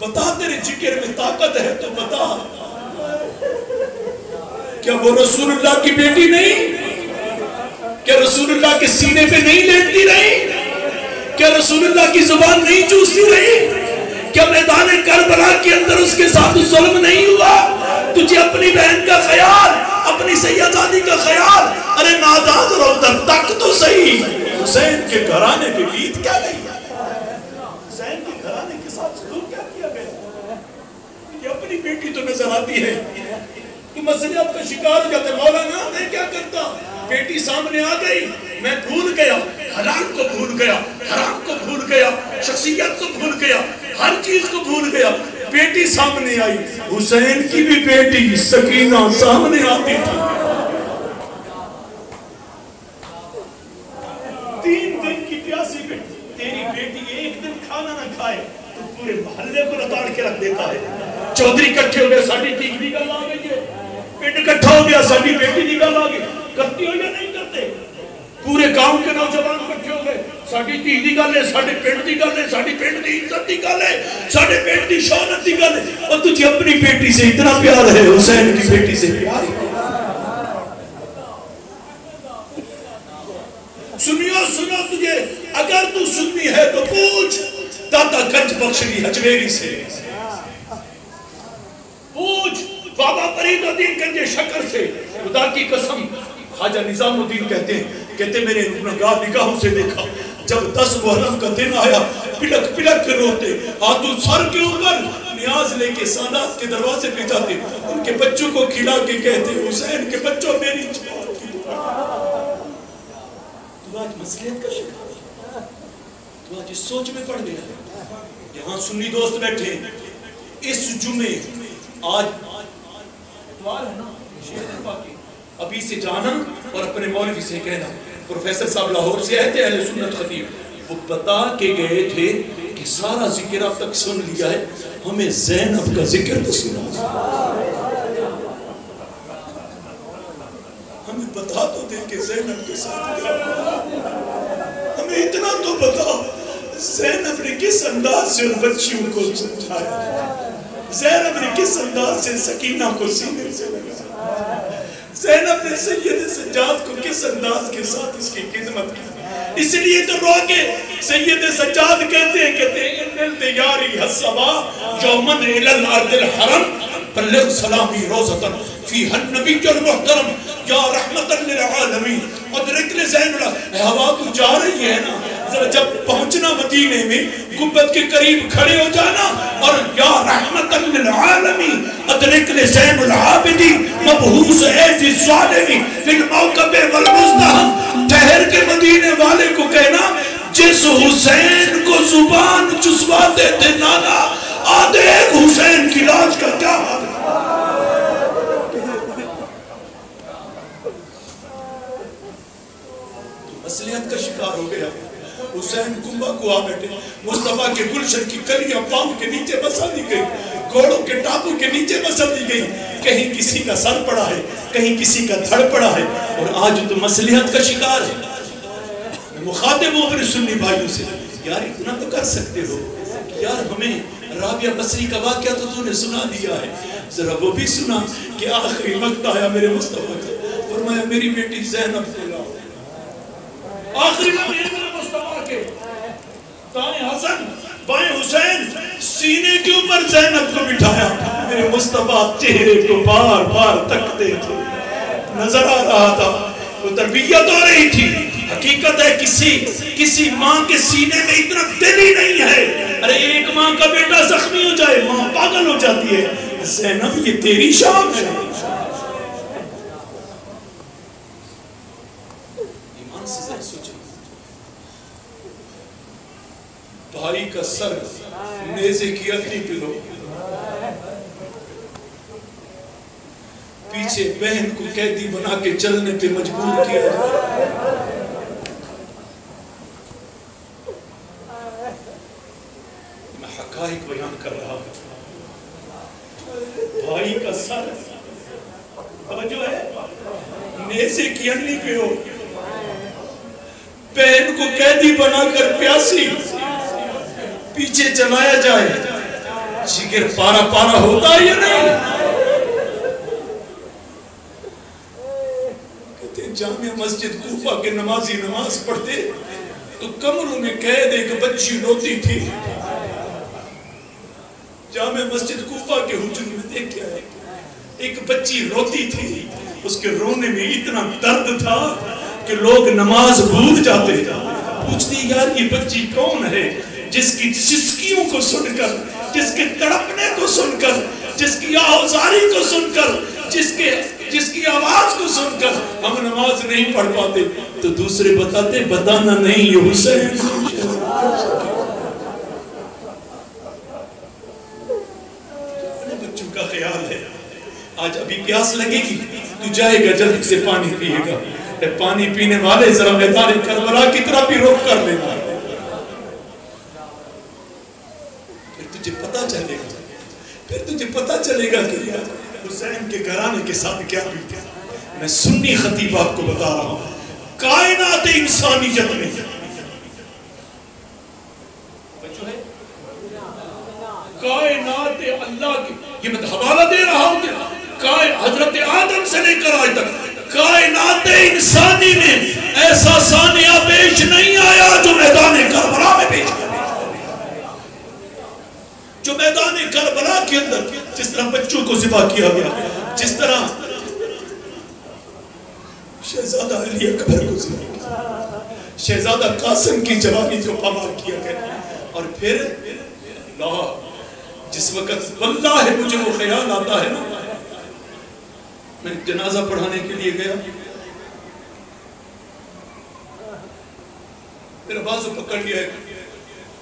بتا تیرے جگر میں طاقت ہے تو بتا. کیا وہ رسول اللہ کی بیٹی نہیں؟ کیا رسول اللہ کے سینے پہ نہیں لیٹتی رہی؟ کیا رسول اللہ کی زبان نہیں چوستی رہی؟ کیا میدان کربلا کے اندر اس کے ساتھ ظلم نہیں ہوا؟ تجھے اپنی بہن کا خیال، اپنی سیدزادی کا خیال، ارے نادان رو در تک تو صحیح. حسین کے گھرانے پہ بیت کیا گئی؟ حسین کے گھرانے کے ساتھ سلوک کیا کیا گیا؟ یہ اپنی بیٹی تو نظر آتی ہے، تو مسئلہ کا شکار ہو جاتا ہے. مولانا میں کیا کرتا؟ بیٹی سامنے آ گئی، میں بھول گیا، حلال کو بھول گیا، حرام کو بھول گیا، شخصیت کو بھول گیا، ہر چیز کو بھول گیا. بیٹی سامنے آئی، حسین کی بھی بیٹی سکینہ سامنے آتی تھی. 3 دن کی پیاسی بیٹی، تیری بیٹی ایک دن کھانا نہ کھائے تو پورے محلے کو لتاڑ کے رکھ دیتا ہے. چودھری کٹھے ہو گئے، ساڑھی تیگ بھی گل آ گئی ہے، پنڈ کٹھا ہو گیا، ساڑھی بیٹی بھی گل آ گئی. کرتی ہو یا نہیں کرتے؟ پورے گاؤں کے نوجوان کٹھے ہو گئے، ساڑھی تیگ دی گل ہے، ساڑھے پنڈ دی گل ہے، ساڑھی پنڈ دی عزت دی گل ہے، ساڑھے پنڈ دی شہرت دی گل ہے. اور تجھے اپنی بیٹی سے اتنا پیار ہے، حسین کی بیٹی سے پیار ہے. سنو تجھے، اگر تو سنی ہے تو پوچھ داتا گنج بخشی حجویری سے، پوچھ بابا فرید الدین گنج شکر سے. خدا کی قسم خواجہ نظام الدین کہتے میں نے نگاہوں سے دیکھا جب 10 محرم کا دن آیا، پلک پلک کے روتے، ہاتھوں سر کے اوپر نیاز لے کے سادات کے دروازے پہ جاتے، ان کے بچوں کو کھلا کے کہتے حسین کے بچوں میری چھوڑ کی دعا. تو آج مسئلیت کا شکار، تو آج اس سوچ میں پڑ گیا. یہاں سنی دوست بیٹھے اس جمعے، آج اتوار ہے نا، شہر پاکی، ابھی سے جانا اور اپنے مولوی سے کہنا. پروفیسر صاحب لاہور سے آئے تھے، اہل سنت خطیب، وہ بتا کے گئے تھے کہ سارا ذکر اب تک سن لیا ہے، ہمیں زینب کا ذکر تو سنا. ہمیں بتا تو دے کہ زینب کے ساتھ کیا، ہمیں اتنا تو بتا زینب نے کس انداز سے ان بچیوں کو سمجھایا. زینب نے کس انداز سے سکینہ کو سینے سے لگا، زینب نے سید سجاد کو کس انداز کے ساتھ اس کی خدمت کی. اس لیے تو رو کے سید سجاد کہتے ہیں انل دیاری حسبا یومن الال ارض الحرم بلغ سلامی روزتن فی النبی المحترم یا رحمتا للعالمین. ادرک لزین اللہ، ہوا تو جا رہی ہے نا، ذرا جب پہنچنا مدینے میں گنبد کے قریب کھڑے ہو جانا اور یا رحمتا للعالمین ادرک لزین العابدین مبہوس ایز الظالمین فی الموقب والمزدہم. ٹھہر کے مدینے والے کو کہنا جس حسین کو زبان چسواتے تھے نانا، آدھے حسین کی لاج کا کیا حال ہے. مصلحت کا شکار ہو گیا. حسین کنبہ کو آ بیٹھے، مصطفیٰ کے گلشن کی کلیاں پاؤں کے نیچے بسا دی گئی، گھوڑوں کے ٹاپوں کے نیچے بسا دی گئی. کہیں کسی کا سر پڑا ہے، کہیں کسی کا دھڑ پڑا ہے. اور آج تو مصلحت کا شکار ہے. میں مخاطب ہوں اپنے سنی بھائیوں سے، یار اتنا تو کر سکتے ہو، یار ہمیں رابعہ بصری کا واقعہ تو نے سنا دیا ہے، ذرا وہ بھی سنا کہ آخری وقت آیا میرے مصطفیٰ کا، فرمایا میری بیٹی زینب کو لاؤ. آخری نبی مصطفیٰ کے دائیں حسن بائیں حسین، سینے کے اوپر زینب کو بٹھایا. میرے مصطفیٰ چہرے کو بار بار تکتے تھے، نظر آ رہا تھا وہ تربیت ہو رہی تھی. حقیقت ہے کسی ماں کے سینے میں اتنا دل ہی نہیں ہے. ارے ایک ماں کا بیٹا زخمی ہو جائے ماں پاگل ہو جاتی ہے. زینب یہ تیری شان ہے. ایمان سے ذرا سوچو، بھائی کا سر نیزے کی اگلی پہ لو، پیچھے بہن کو قیدی بنا کے چلنے پہ مجبور کیا جائے. میں حقائق بیان کر رہا ہوں. بھائی کا سر توجہ ہے نیزے کی اگلی پہ ہو، بہن کو قیدی بنا کر پیاسی پیچھے چلایا جائے. جگر پارا پارا ہوتا ہے یا نہیں؟ کہتے ہیں جامع مسجد کوفہ کے نمازی نماز پڑھتے تو کمروں میں قید ایک بچی روتی تھی. جامع مسجد کوفہ کے حجر میں دیکھا ہے ایک بچی روتی تھی. اس کے رونے میں اتنا درد تھا کہ لوگ نماز بھول جاتے. پوچھتی یار یہ بچی کون ہے جس کی سسکیوں کو سن کر، جس کے تڑپنے کو سن کر، جس کی آہوزاری کو سن کر، جس کی آواز کو سن کر ہم نماز نہیں پڑھ پاتے. تو دوسرے بتاتے بتانا نہیں یہ حسین. اپنے بچوں کا خیال ہے. آج ابھی پیاس لگے گی تو جائے گا جلدی سے پانی پیے گا. پانی پینے والے ذرا میدان کربلا کی طرح بھی رخ کر لینا. پھر تجھے پتا چلے گا کہ حسین کے گھرانے کے ساتھ کیا بیتا. میں سنی خطیب آپ کو بتا رہا ہوں. کائنات انسانیت میں کائنات اللہ کی، یہ میں حوالہ دے رہا ہوں کہ حضرت آدم سے لے کر آج تک کائنات انسانی میں ایسا ثانیہ پیش نہیں آیا جو میدان کربلا میں پیش آیا. جو میدان کربلا کے اندر جس طرح بچوں کو ذبح کیا گیا، جس طرح شہزادہ علی اکبر کو ذبح کیا، شہزادہ قاسم کی جوانی جو پامال کیا گیا. اور پھر جس وقت واللہ مجھے وہ خیال آتا ہے نا، میں جنازہ پڑھانے کے لیے گیا، میرا بازو پکڑ لیا ہے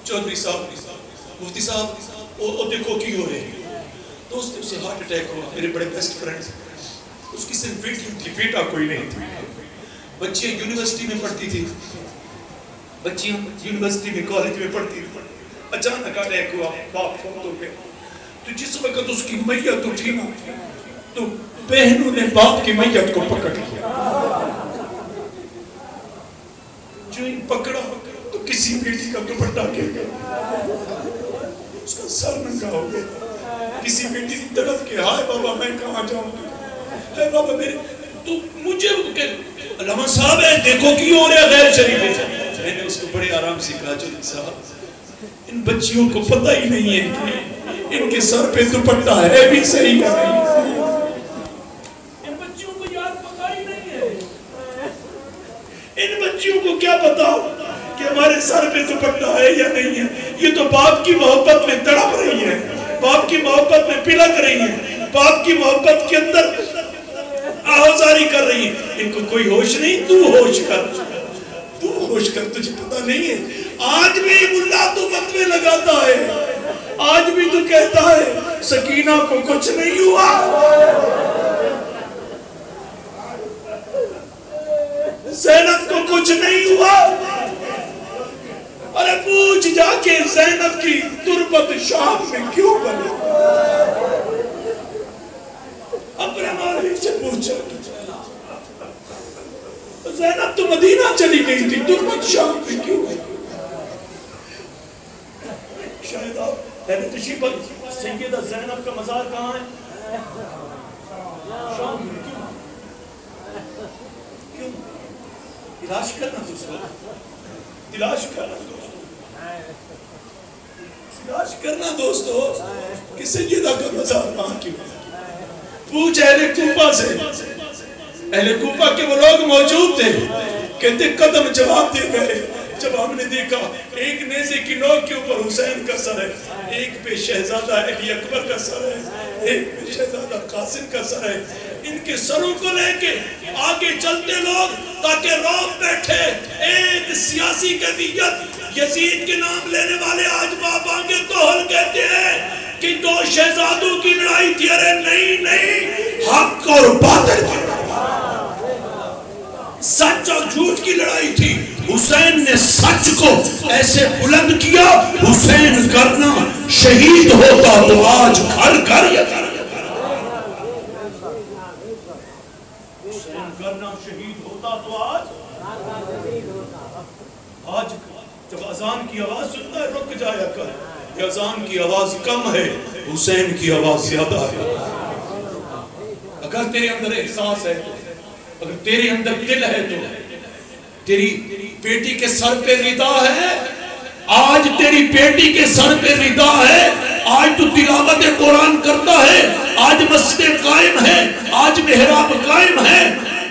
چودھری صاحب، مفتی صاحب وہ دیکھو کی ہو رہے ہیں. تو اس سے ہارٹ اٹیک ہوا. میرے بڑے بیسٹ فرینڈ، اس کی صرف بیٹی تھی، بیٹا کوئی نہیں تھی. بچیاں یونیورسٹی میں پڑھتی تھی، بچیاں یونیورسٹی میں کالج میں پڑھتی تھی. اچانک اٹیک ہوا، باپ فوت ہو گیا. تو جس وقت اس کی میت اٹھی نا تو بہنوں نے باپ کی میت کو پکڑ لیا. جو ان پکڑا تو کسی بیٹی کا دوپٹہ گر گیا، اس کا سر ننگا ہو گیا. کسی بیٹی کی طرف کے ہائے بابا میں کہاں جاؤں گا، اے بابا میرے تو مجھے علامہ صاحب ہے دیکھو کی ہو رہا غیر شریف ہے. میں نے اس کو بڑے آرام سے کہا چلی صاحب ان بچیوں کو پتہ ہی نہیں ہے کہ ان کے سر پہ دوپٹہ ہے بھی صحیح یا نہیں، ان بچیوں کو یاد پتہ ہی نہیں ہے، ان بچیوں کو کیا پتا کہ ہمارے سر پہ دوپٹہ ہے یا نہیں ہے. یہ تو باپ کی محبت میں تڑپ رہی ہے، باپ کی محبت میں پلک رہی ہے، باپ کی محبت کے اندر آہوزاری کر رہی ہے. ان کو کوئی ہوش نہیں، تو ہوش کر، تو ہوش کر، تجھے پتہ نہیں ہے. آج بھی ملا تو فتوے لگاتا ہے، آج بھی تو کہتا ہے سکینہ کو کچھ نہیں ہوا، زینب کو کچھ نہیں ہوا. ارے پوچھ جا کے زینب کی تربت شام میں کیوں بنے، اپنے مولوی سے پوچھا زینب تو مدینہ چلی گئی تھی، تربت شام میں کیوں بنے. شاید آپ تشریف پر سیدہ زینب کا مزار کہاں ہے؟ شام میں. کیوں تلاش کرنا دوستو، تلاش کرنا دوستو، تلاش کرنا دوستو کہ سیدہ کا مزار کہاں کیوں. پوچھ اہل کوفہ سے، اہل کوفہ کے وہ لوگ موجود تھے، کہتے قدم جواب دے گئے. جب ہم نے دیکھا ایک نیزے کی نوک کے اوپر حسین کا سر ہے، ایک پہ شہزادہ علی اکبر کا سر ہے، ایک پہ شہزادہ قاسم کا سر ہے. ان کے سروں کو لے کے آگے چلتے لوگ تاکہ روک بیٹھے. ایک سیاسی قضیت یزید کے نام لینے والے آج بابا کے توہل کہتے ہیں کہ دو شہزادوں کی لڑائی تھی. ارے نہیں، حق اور باطل کی، سچ اور جھوٹ کی لڑائی تھی. حسین نے سچ کو ایسے بلند کیا، حسین کرنا شہید ہوتا تو آج گھر گھر حسین کرنا شہید ہوتا تو آج جب اذان کی آواز سنتا ہے رک جایا کر، کہ اذان کی آواز کم ہے، حسین کی آواز زیادہ ہے. اگر تیرے اندر احساس ہے تو، اگر تیرے اندر دل ہے تو، تیری بیٹی کے سر پہ ردا ہے، آج تیری بیٹی کے سر پہ ردا ہے، آج تو تلاوت قرآن کرتا ہے، آج مسجد قائم ہے، آج محراب قائم ہے،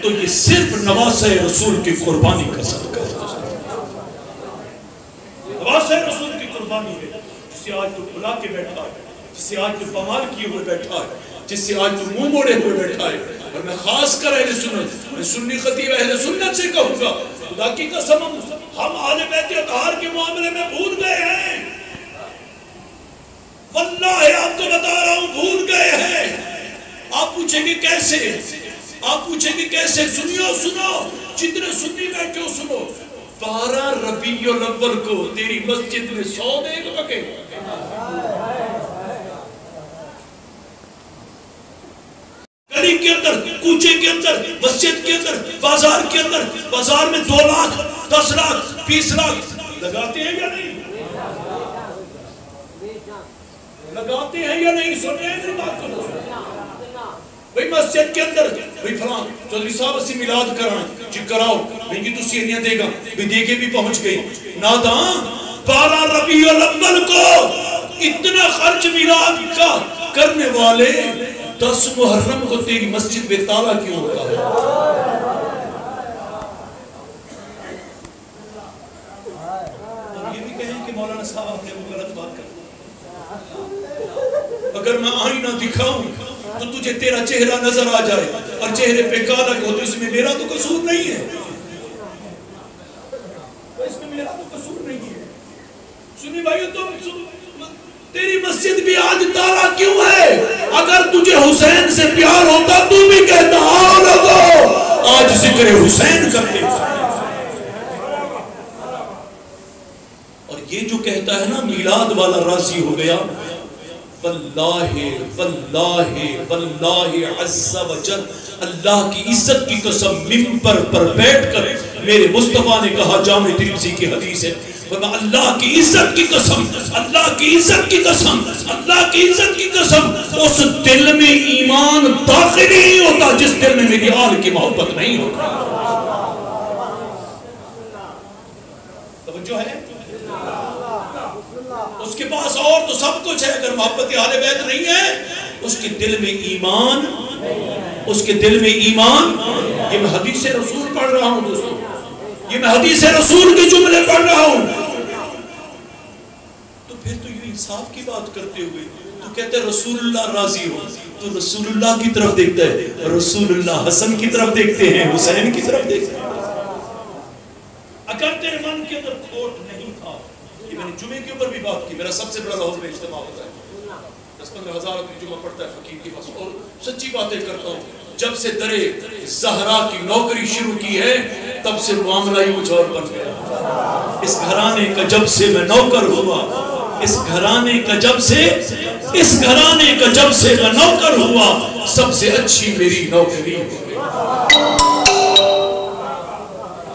تو یہ صرف نواسہ رسول کی قربانی کا صدقہ ہے. نواسہ رسول کی قربانی ہے، جسے آج تو بلا کے بیٹھا ہے، جسے آج تو پامال کیے ہوئے بیٹھا ہے، جس سے آج تو منہ موڑے ہوئے بیٹھا ہے. اور میں خاص کر اہل سنت، میں سنی خطیب اہل سنت سے کہوں گا، خدا کی قسم ہم اہل بیت اطہار کے معاملے میں بھول گئے ہیں. واللہ آپ کو بتا رہا ہوں بھول گئے ہیں. آپ پوچھیں گے کیسے، آپ پوچھیں گے کیسے. سنو جتنے سنی بیٹھے ہو سنو. 12 ربیع الاول کو تیری مسجد میں 100 دیکھ لگے، گلی کے اندر، کوچے کے اندر، مسجد کے اندر، بازار کے اندر، بازار میں 2 لاکھ 10 لاکھ 20 لاکھ لگاتے ہیں یا نہیں؟ لگاتے ہیں یا نہیں؟ سنیں ہیں میری بات کو. بھئی مسجد کے اندر بھئی فلان چودھری صاحب اسی میلاد کرائیں، جی کراؤ، بھئی تو سینیاں دے گا، بھی دے کے بھی پہنچ گئی. ناداں 12 ربیع الاول کو اتنا خرچ میلاد کا کرنے والے 10 محرم کو تیری مسجد میں تالا کیوں ہوتا ہے؟ اور یہ بھی کہیں کہ مولانا صاحب آپ نے وہ غلط بات کر. اگر میں آئینہ دکھاؤں تو تجھے تیرا چہرہ نظر آ جائے اور چہرے پہ کالا ہو تو اس میں میرا تو قصور نہیں ہے، اس میں میرا تو قصور نہیں ہے. سنی بھائیو تم تیری مسجد بھی آج تالا کیوں ہے؟ اگر تجھے حسین سے پیار ہوتا تو بھی کہتا آؤ لوگو آج ذکر حسین کرتے. اور یہ جو کہتا ہے نا میلاد والا راضی ہو گیا، واللہ واللہ واللہ عز و جل، اللہ کی عزت کی قسم ممبر پر بیٹھ کر میرے مصطفیٰ نے کہا، جامع ترمذی کی حدیث ہے، فرمایا اللہ کی عزت کی قسم، اللہ کی عزت کی قسم، اللہ کی عزت کی قسم، اس دل میں ایمان داخل ہی نہیں ہوتا جس دل میں میری آل کی محبت نہیں ہوتا. توجہ ہے؟ اس کے پاس اور تو سب کچھ ہے، اگر محبت اہل بیت نہیں ہے اس کے دل میں ایمان، اس کے دل میں ایمان. یہ میں حدیث رسول پڑھ رہا ہوں دوستو، یہ میں حدیث رسول کے جملے پڑھ رہا ہوں. تو پھر تو یہ انصاف کی بات کرتے ہوئے تو کہتے ہیں رسول اللہ راضی ہو، تو رسول اللہ کی طرف دیکھتا ہے، رسول اللہ حسن کی طرف دیکھتے ہیں، حسین کی طرف دیکھتے ہیں. اگر تیرے من کے اندر کھوٹ نہیں تھا، یہ میں نے جمعے کے اوپر بھی بات کی، میرا سب سے بڑا لاہور میں اجتماع ہوتا ہے، 10-15 ہزار اپنی جمعہ پڑھتا ہے فقیر کے پاس، اور سچی باتیں کرتا ہوں. جب سے درے زہرا کی نوکری شروع کی ہے تب سے معاملہ ہی کچھ اور بن گیا. اس گھرانے کا جب سے میں نوکر ہوا، اس گھرانے کا جب سے میں نوکر ہوا، سب سے اچھی میری نوکری ہو گئی.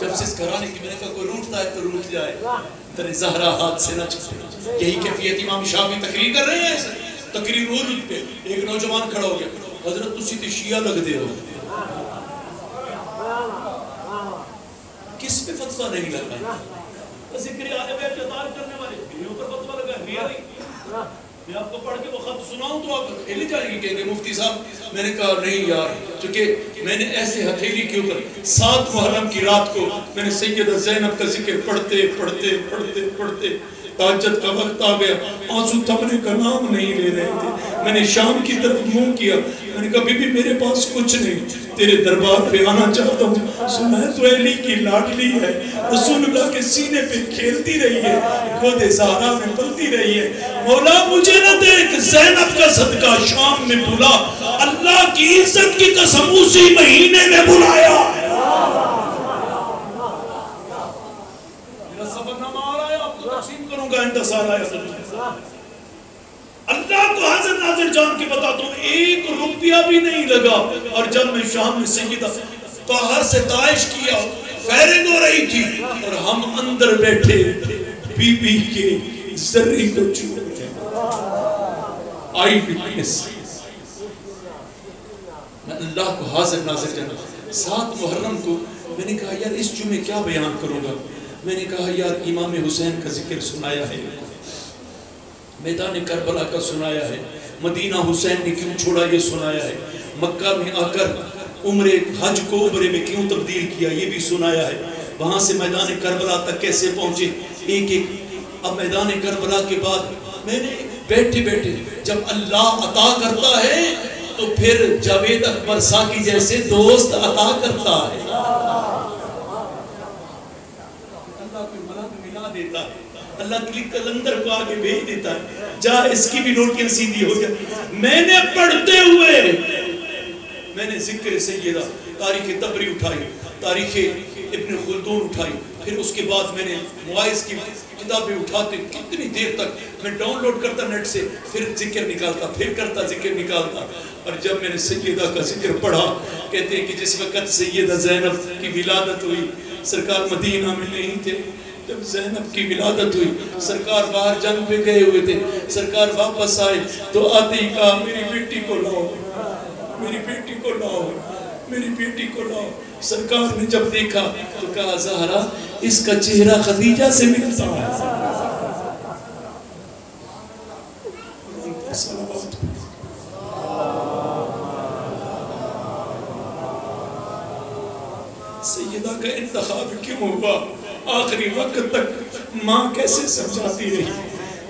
جب سے اس گھرانے کی میں نے کہا کوئی روٹتا ہے تو روٹ جائے، درے زہرا ہاتھ سے نہ چھوٹے. یہی کیفیت امام شافعی تقریر کر رہے ہیں. تقریر ہو رہی پہ ایک نوجوان کھڑا ہو گیا، حضرت تسی تے شیعہ لگ دے ہو، کس پہ فتوہ نہیں لگا؟ ذکر آل بیت اطاعت کرنے والے میرے اوپر فتوہ لگا ہے، میں آپ کو پڑھ کے وہ خط سناؤں تو آپ ہل جائیں گے، کہیں گے مفتی صاحب. میں نے کہا نہیں یار، چونکہ میں نے ایسے ہتھیلی کے اوپر 7 محرم کی رات کو میں نے سیدہ زینب کا ذکر پڑھتے تہجد کا وقت آ گیا، آنسو تھمنے کا نام نہیں لے رہے تھے. میں نے شام کی طرف منہ کیا، میں نے کہا بی بی میرے پاس کچھ نہیں، تیرے دربار پہ آنا چاہتا ہوں. سنا ہے تو علی کی لاڈلی ہے، رسول اللہ کے سینے پہ کھیلتی رہی ہے، گود زہرا میں پلتی رہی ہے. مولا مجھے نہ دیکھ، زینب کا صدقہ شام میں بلا، اللہ کی عزت کی قسم اسی مہینے میں بلایا. میرا سفر نامہ آ رہا ہے، آپ کو تقسیم کروں گا انتصار آیا. اللہ کو حاضر ناظر جان کے بتاتا ہوں 1 روپیہ بھی نہیں لگا. اور جب میں شام میں سیدہ طاہر سے طائش کیا، فیرنگ ہو رہی تھی اور ہم اندر بیٹھے بی بی کے ذرے کو چھو رہے. آئی وٹنس، میں اللہ کو حاضر ناظر جانا. 7 محرم کو میں نے کہا یار اس جمعے کیا بیان کروں گا. میں نے کہا یار امام حسین کا ذکر سنایا ہے، میدان کربلا کا سنایا ہے، مدینہ حسین نے کیوں چھوڑا یہ سنایا ہے، مکہ میں آ کر عمرے حج کو عمرے میں کیوں تبدیل کیا یہ بھی سنایا ہے، وہاں سے میدان کربلا تک کیسے پہنچے ایک ایک. اب میدان کربلا کے بعد میں نے بیٹھے بیٹھے جب اللہ عطا کرتا ہے تو پھر جاوید اکبر ساکی جیسے دوست عطا کرتا ہے. اللہ کوئی ملک ملا دیتا ہے، اللہ کے لیے کلندر کو آگے بھیج دیتا ہے، جا اس کی بھی روٹیاں سیدھی ہو جائے. میں نے پڑھتے ہوئے میں نے ذکر سیدہ تاریخ تبری اٹھائی، تاریخ ابن خلدون اٹھائی، پھر اس کے بعد میں نے مواعظ کی کتابیں اٹھاتے کتنی دیر تک میں ڈاؤن لوڈ کرتا نیٹ سے، پھر ذکر نکالتا، پھر کرتا ذکر نکالتا. اور جب میں نے سیدہ کا ذکر پڑھا، کہتے ہیں کہ جس وقت سیدہ زینب کی ولادت ہوئی سرکار مدینہ میں نہیں تھے. جب زینب کی ولادت ہوئی سرکار باہر جنگ پہ گئے ہوئے تھے، سرکار واپس آئے تو آتے ہی کہا میری بیٹی کو لاؤ، میری بیٹی کو لاؤ، میری بیٹی کو لاؤ. سرکار نے جب دیکھا تو کہا زہرا اس کا چہرہ خدیجہ سے ملتا ہے. سیدہ کا انتخاب کیوں ہوا؟ آخری وقت تک ماں کیسے سمجھاتی رہی،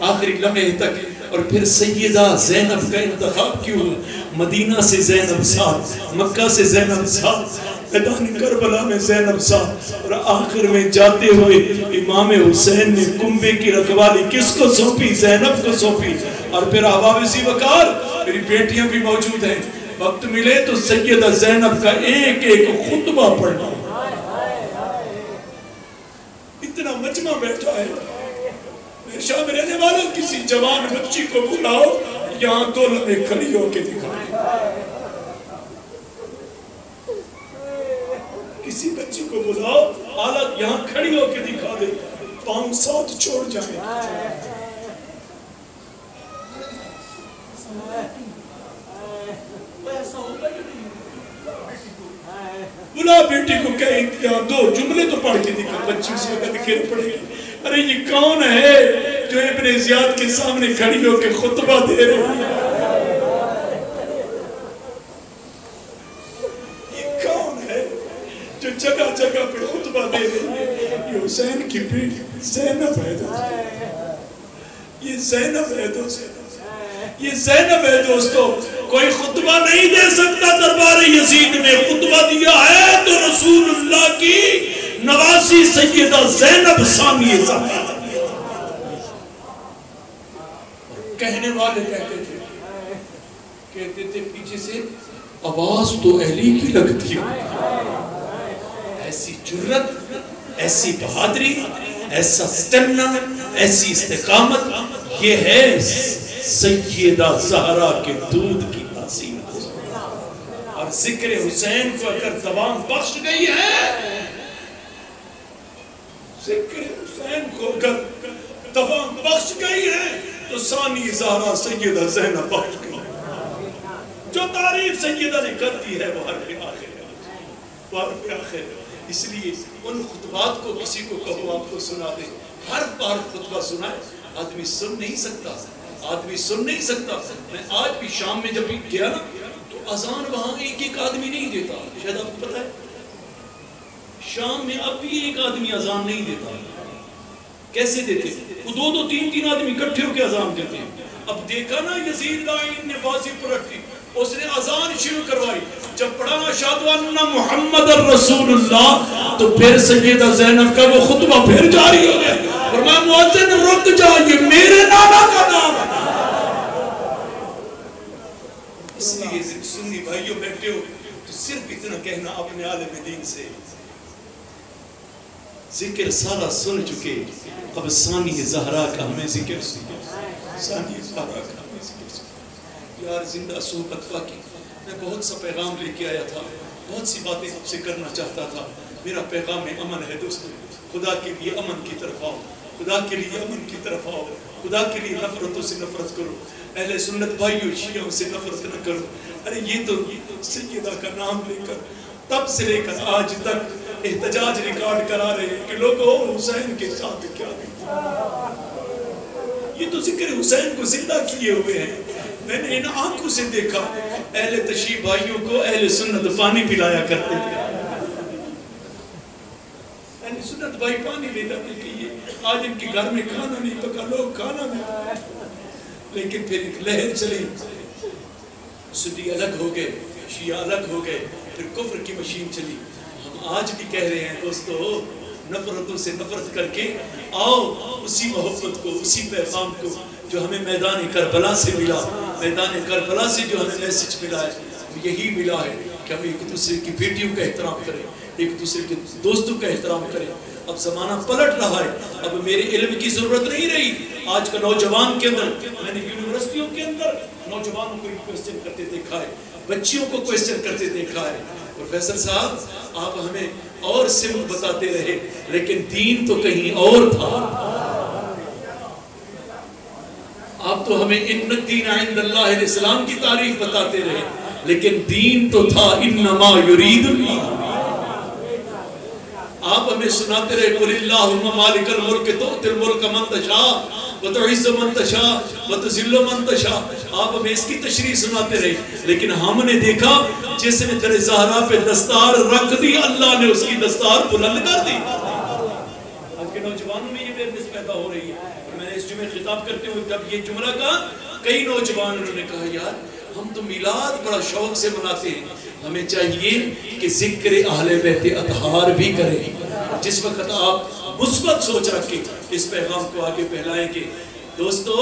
آخری لمحے تک. اور پھر سیدہ زینب کا انتخاب کیوں ہوا؟ مدینہ سے زینب ساتھ، مکہ سے زینب ساتھ، میدان کربلا میں زینب ساتھ، اور آخر میں جاتے ہوئے امام حسین نے کنبے کی رکھوالی کس کو سونپی؟ زینب کو سونپی. اور پھر حوابسی وقار میری بیٹیاں بھی موجود ہیں، وقت ملے تو سیدہ زینب کا ایک ایک خطبہ پڑھنا. اتنا مجمع بیٹھا ہے. شاہ میں رہنے والوں کسی جوان بچی کو بلاؤ یہاں دولت میں کھڑی ہو کے دکھائے. کسی بچی کو بلاؤ حالت یہاں کھڑی ہو کے دکھا دے. پاؤں ساتھ چھوڑ جائیں. بلا بیٹی کو کہے کہ 2 جملے تو پڑھ کے دکھا. بچی اس وقت گر پڑے گی. ارے یہ کون ہے جو ابن زیاد کے سامنے کھڑی ہو کے خطبہ دے رہی ہے؟ یہ کون ہے جو جگہ جگہ پہ خطبہ دے رہی ہے؟ یہ حسین کی بیٹی زینب ہے دوستو. یہ زینب ہے دوستو. یہ زینب ہے دوستو. کوئی خطبہ نہیں دے سکتا دربار یزید میں. خطبہ دیا ہے تو رسول اللہ کی نواسی سیدہ زینب ثانیہ زہرا. کہنے والے کہتے تھے پیچھے سے آواز تو علی کی لگتی ہے. ایسی جرت, ایسی بہادری, ایسا سٹیمنا, ایسی استقامت, یہ ہے سیدہ زہرا کے دودھ کی تاثیر. اور ذکر حسین کو اگر دوام بخش گئی ہے, ذکر حسین کو اگر دوام بخش گئی ہے, تو ثانی زہرا سیدہ زینب بخش گئی. جو تعریف سیدہ نے کر دی ہے وہ حرف آخر ہے, وہ حرف آخر ہے. اس لیے ان خطبات کو کسی کو کہو آپ کو سنا دے. حرف حرف خطبہ سنائے. آدمی سن نہیں سکتا, آدمی سن نہیں سکتا. میں آج بھی شام میں جب بھی گیا نا, تو اذان وہاں ایک آدمی نہیں دیتا. شاید آپ کو پتا ہے شام میں اب بھی ایک آدمی اذان نہیں دیتا. کیسے دیتے؟ وہ 2 3 آدمی اکٹھے ہو کے اذان دیتے ہیں. اب دیکھا نا یزید دائن نے بازی پلٹ دی, اس نے اذان شروع کروائی. جب پڑھا اشہد ان محمد الرسول اللہ, تو پھر سیدہ زینب کا وہ خطبہ پھر جاری ہو گیا. فرمایا مؤذن رک جا, یہ میرے نانا کا نام ہے. اس لیے سنی بھائیوں بیٹھے ہو تو صرف اتنا کہنا اپنے عالم دین سے, ذکر سارا سن چکے, اب ثانی زہرا کا ہمیں ذکر سن. ثانی زہرا کا ہمیں ذکر سن. یار زندہ صحبت باقی. میں بہت سا پیغام لے کے آیا تھا, بہت سی باتیں آپ سے کرنا چاہتا تھا. میرا پیغام امن ہے دوستو. خدا کے لیے امن کی طرف آؤ, خدا کے لیے امن کی طرف آؤ, خدا کے لیے نفرتوں سے نفرت کرو. اہل سنت بھائیوں شیعوں سے نفرت نہ کرو. ارے یہ تو سیدہ کا نام لے کر تب سے لے کر آج تک احتجاج ریکارڈ کرا رہے ہیں کہ لوگوں حسین کے ساتھ کیا بیتا. یہ تو ذکر حسین کو زندہ کیے ہوئے ہیں. میں نے ان آنکھوں سے دیکھا اہل تشیع بھائیوں کو اہل سنت پانی پلایا کرتے تھے. اہل سنت بھائی پانی لے جاتے کہ یہ آج ان کے گھر میں کھانا نہیں پکا, لوگ کھانا نہیں. لیکن پھر ایک لہر چلی, سنی الگ ہو گئے, شیعہ الگ ہو گئے, پھر کفر کی مشین چلی. ہم آج بھی کہہ رہے ہیں دوستو, نفرتوں سے نفرت کر کے آؤ اسی محبت کو, اسی پیغام کو جو ہمیں میدان کربلا سے ملا. میدان کربلا سے جو ہمیں میسج ملا ہے وہ یہی ملا ہے کہ ہم ایک دوسرے کی بیٹیوں کا احترام کریں, ایک دوسرے کے دوستوں کا احترام کریں. اب زمانہ پلٹ رہا ہے, اب میرے علم کی ضرورت نہیں رہی. آج کا نوجوان کے اندر, میں نے یونیورسٹیوں کے اندر نوجوانوں کو کوئسچن کرتے دیکھا ہے, بچیوں کو کوئسچن کرتے دیکھا ہے. پروفیسر صاحب آپ ہمیں اور سمت بتاتے رہے, لیکن دین تو کہیں اور تھا. آپ تو ہمیں ان الدین عند اللہ الاسلام کی تعریف بتاتے رہے, لیکن دین تو تھا انما یرید اللہ. آپ ہمیں سناتے رہے قل اللہم مالک الملک تؤتی الملک من تشاء وتعز من تشاء وتذل من تشاء. آپ ہمیں اس کی تشریح سناتے رہے, لیکن ہم نے دیکھا جس نے در زہرا پہ دستار رکھ دی, اللہ نے اس کی دستار بلند کر دی. آج کے نوجوانوں میں یہ بیرنس پیدا ہو رہی ہے. میں نے اس جمعے خطاب کرتے ہوئے جب یہ جملہ کہا, کئی نوجوانوں نے کہا یار ہم تو میلاد بڑا شوق سے مناتے ہیں, ہمیں چاہیے کہ ذکر اہل بیت اطہار بھی کریں. جس وقت آپ مثبت سوچ رکھ کے اس پیغام کو آگے پھیلائیں گے. دوستو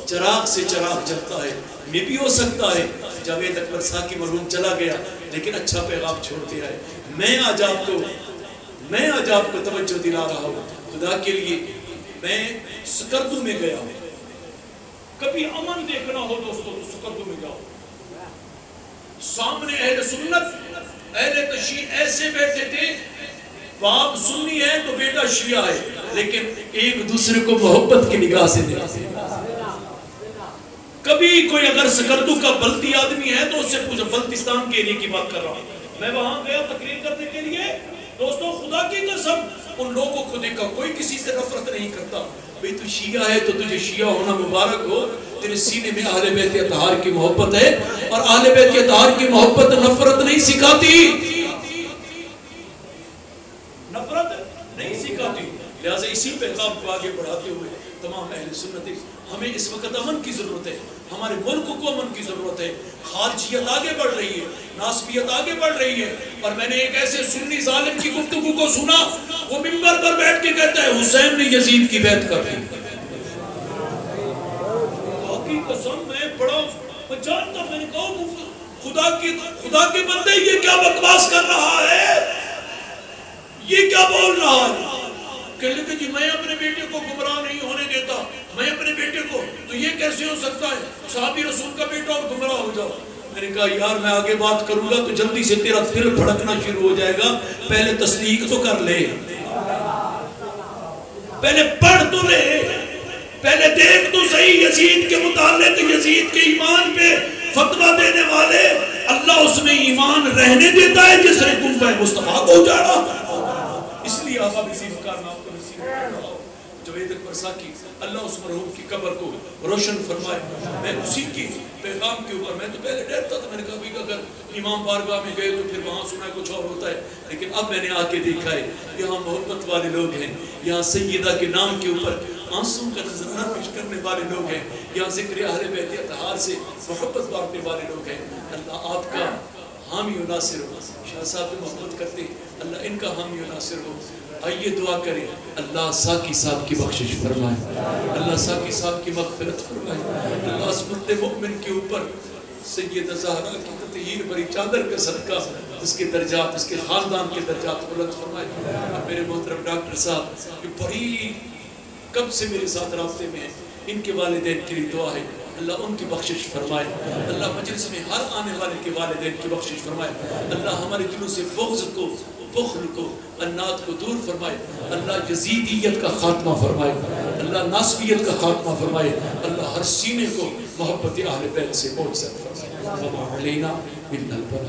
چراغ سے چراغ جلتا ہے, میں بھی ہو سکتا ہے جاوید اکبر ساکی مرحوم چلا گیا لیکن اچھا پیغام چھوڑ دیا ہے. میں آج آپ کو توجہ دلا رہا ہوں. خدا کے لیے میں سکردو میں گیا ہوں, کبھی امن دیکھنا ہو دوستو تو سکردو میں جاؤ. سامنے اہل سنت اہل تشیع ایسے بیٹھے تھے, باپ سنی ہے تو بیٹا شیعہ ہے, لیکن ایک دوسرے کو محبت کی نگاہ سے دیکھتے ہیں. کبھی کوئی اگر سکردو کا بلتی آدمی ہے تو اس سے پوچھا، بلتستان کے ایریا کی بات کر رہا ہوں میں، وہاں گیا تقریر کرنے کے لیے. دوستوں خدا کی قسم ان لوگوں کو دیکھا کوئی کسی سے نفرت نہیں کرتا. بھئی تو شیعہ ہے تو تجھے شیعہ ہونا مبارک ہو، تیرے سینے میں اہل بیت اطہار کی محبت ہے، اور اہل بیت اطہار کی محبت نفرت نہیں سکھاتی، نفرت نہیں سکھاتی. لہٰذا اسی پیغام کو آگے بڑھاتے ہوئے تمام اہل سنت، ہمیں اس وقت امن کی ضرورت ہے، ہمارے ملک کو امن کی ضرورت ہے. خارجیت آگے بڑھ رہی ہے، ناسبیت آگے بڑھ رہی ہے. اور میں نے ایک ایسے سنی ظالم کی گفتگو کو سنا، وہ منبر پر بیٹھ کے کہتا ہے حسین نے یزید کی بیعت کر دی. باقی قسم میں بڑا جانتا، میں نے کہا خدا کے بندے یہ کیا بکواس کر رہا ہے، یہ کیا بول رہا ہے. کہنے لگے جی میں اپنے بیٹے کو گمراہ نہیں ہونے دیتا، میں اپنے بیٹے کو، تو یہ کیسے ہو سکتا ہے صحابی رسول کا بیٹا اور گمراہ ہو جاؤ. میں نے کہا یار میں آگے بات کروں گا تو جلدی سے تیرا دل بھڑکنا شروع ہو جائے گا، پہلے تصدیق تو کر لے، پہلے پڑھ تو لے، پہلے دیکھ تو صحیح یزید کے متعلق، یزید کے ایمان پہ فتویٰ دینے والے اللہ اس میں ایمان رہنے دیتا ہے جس نے کنفہ مصطفیٰ کو اجاڑا. اس لیے آقا اسی مکان میں آپ کو نصیب کرتا ہوں جوید اکبر ساکی، اللہ اس مرحوم کی قبر کو روشن فرمائے. میں اسی کی پیغام کے اوپر، میں تو پہلے ڈرتا تھا، میں نے کہا بھی اگر امام بارگاہ میں گئے تو پھر وہاں سنا کچھ اور ہوتا ہے، لیکن اب میں نے آ کے دیکھا ہے یہاں محبت والے لوگ ہیں، یہاں سیدہ کے نام کے اوپر آنسوں کا نظرانہ پیش کرنے والے لوگ ہیں، یہاں ذکر اہل بیت اطہار سے محبت بانٹنے والے لوگ ہیں. اللہ آپ کا حامی و ناصر ہو. شاہ صاحب کو محبت کرتے اللہ ان کا حامی و ناصر ہو. آئیے دعا کریں اللہ ساکی صاحب کی بخشش فرمائے، اللہ ساکی صاحب کی مغفرت فرمائے. اللہ عصمت مومن کے اوپر سیدہ زہرا کی تطہیر بری چادر کا صدقہ اس کے درجات، اس کے خاندان کے درجات بلند فرمائے. اور میرے محترم ڈاکٹر صاحب جو بڑی کب سے میرے ساتھ رابطے میں ہیں، ان کے والدین کے لیے دعا ہے اللہ ان کی بخشش فرمائے. اللہ مجلس میں ہر آنے والے کے والدین کی بخشش فرمائے. اللہ ہمارے دلوں سے بغض کو، بخل کو، انات کو دور فرمائے. اللہ یزیدیت کا خاتمہ فرمائے، اللہ ناسبیت کا خاتمہ فرمائے. اللہ ہر سینے کو محبت اہل بیت سے معجزت فرمائے. وما علینا الا البلاغ.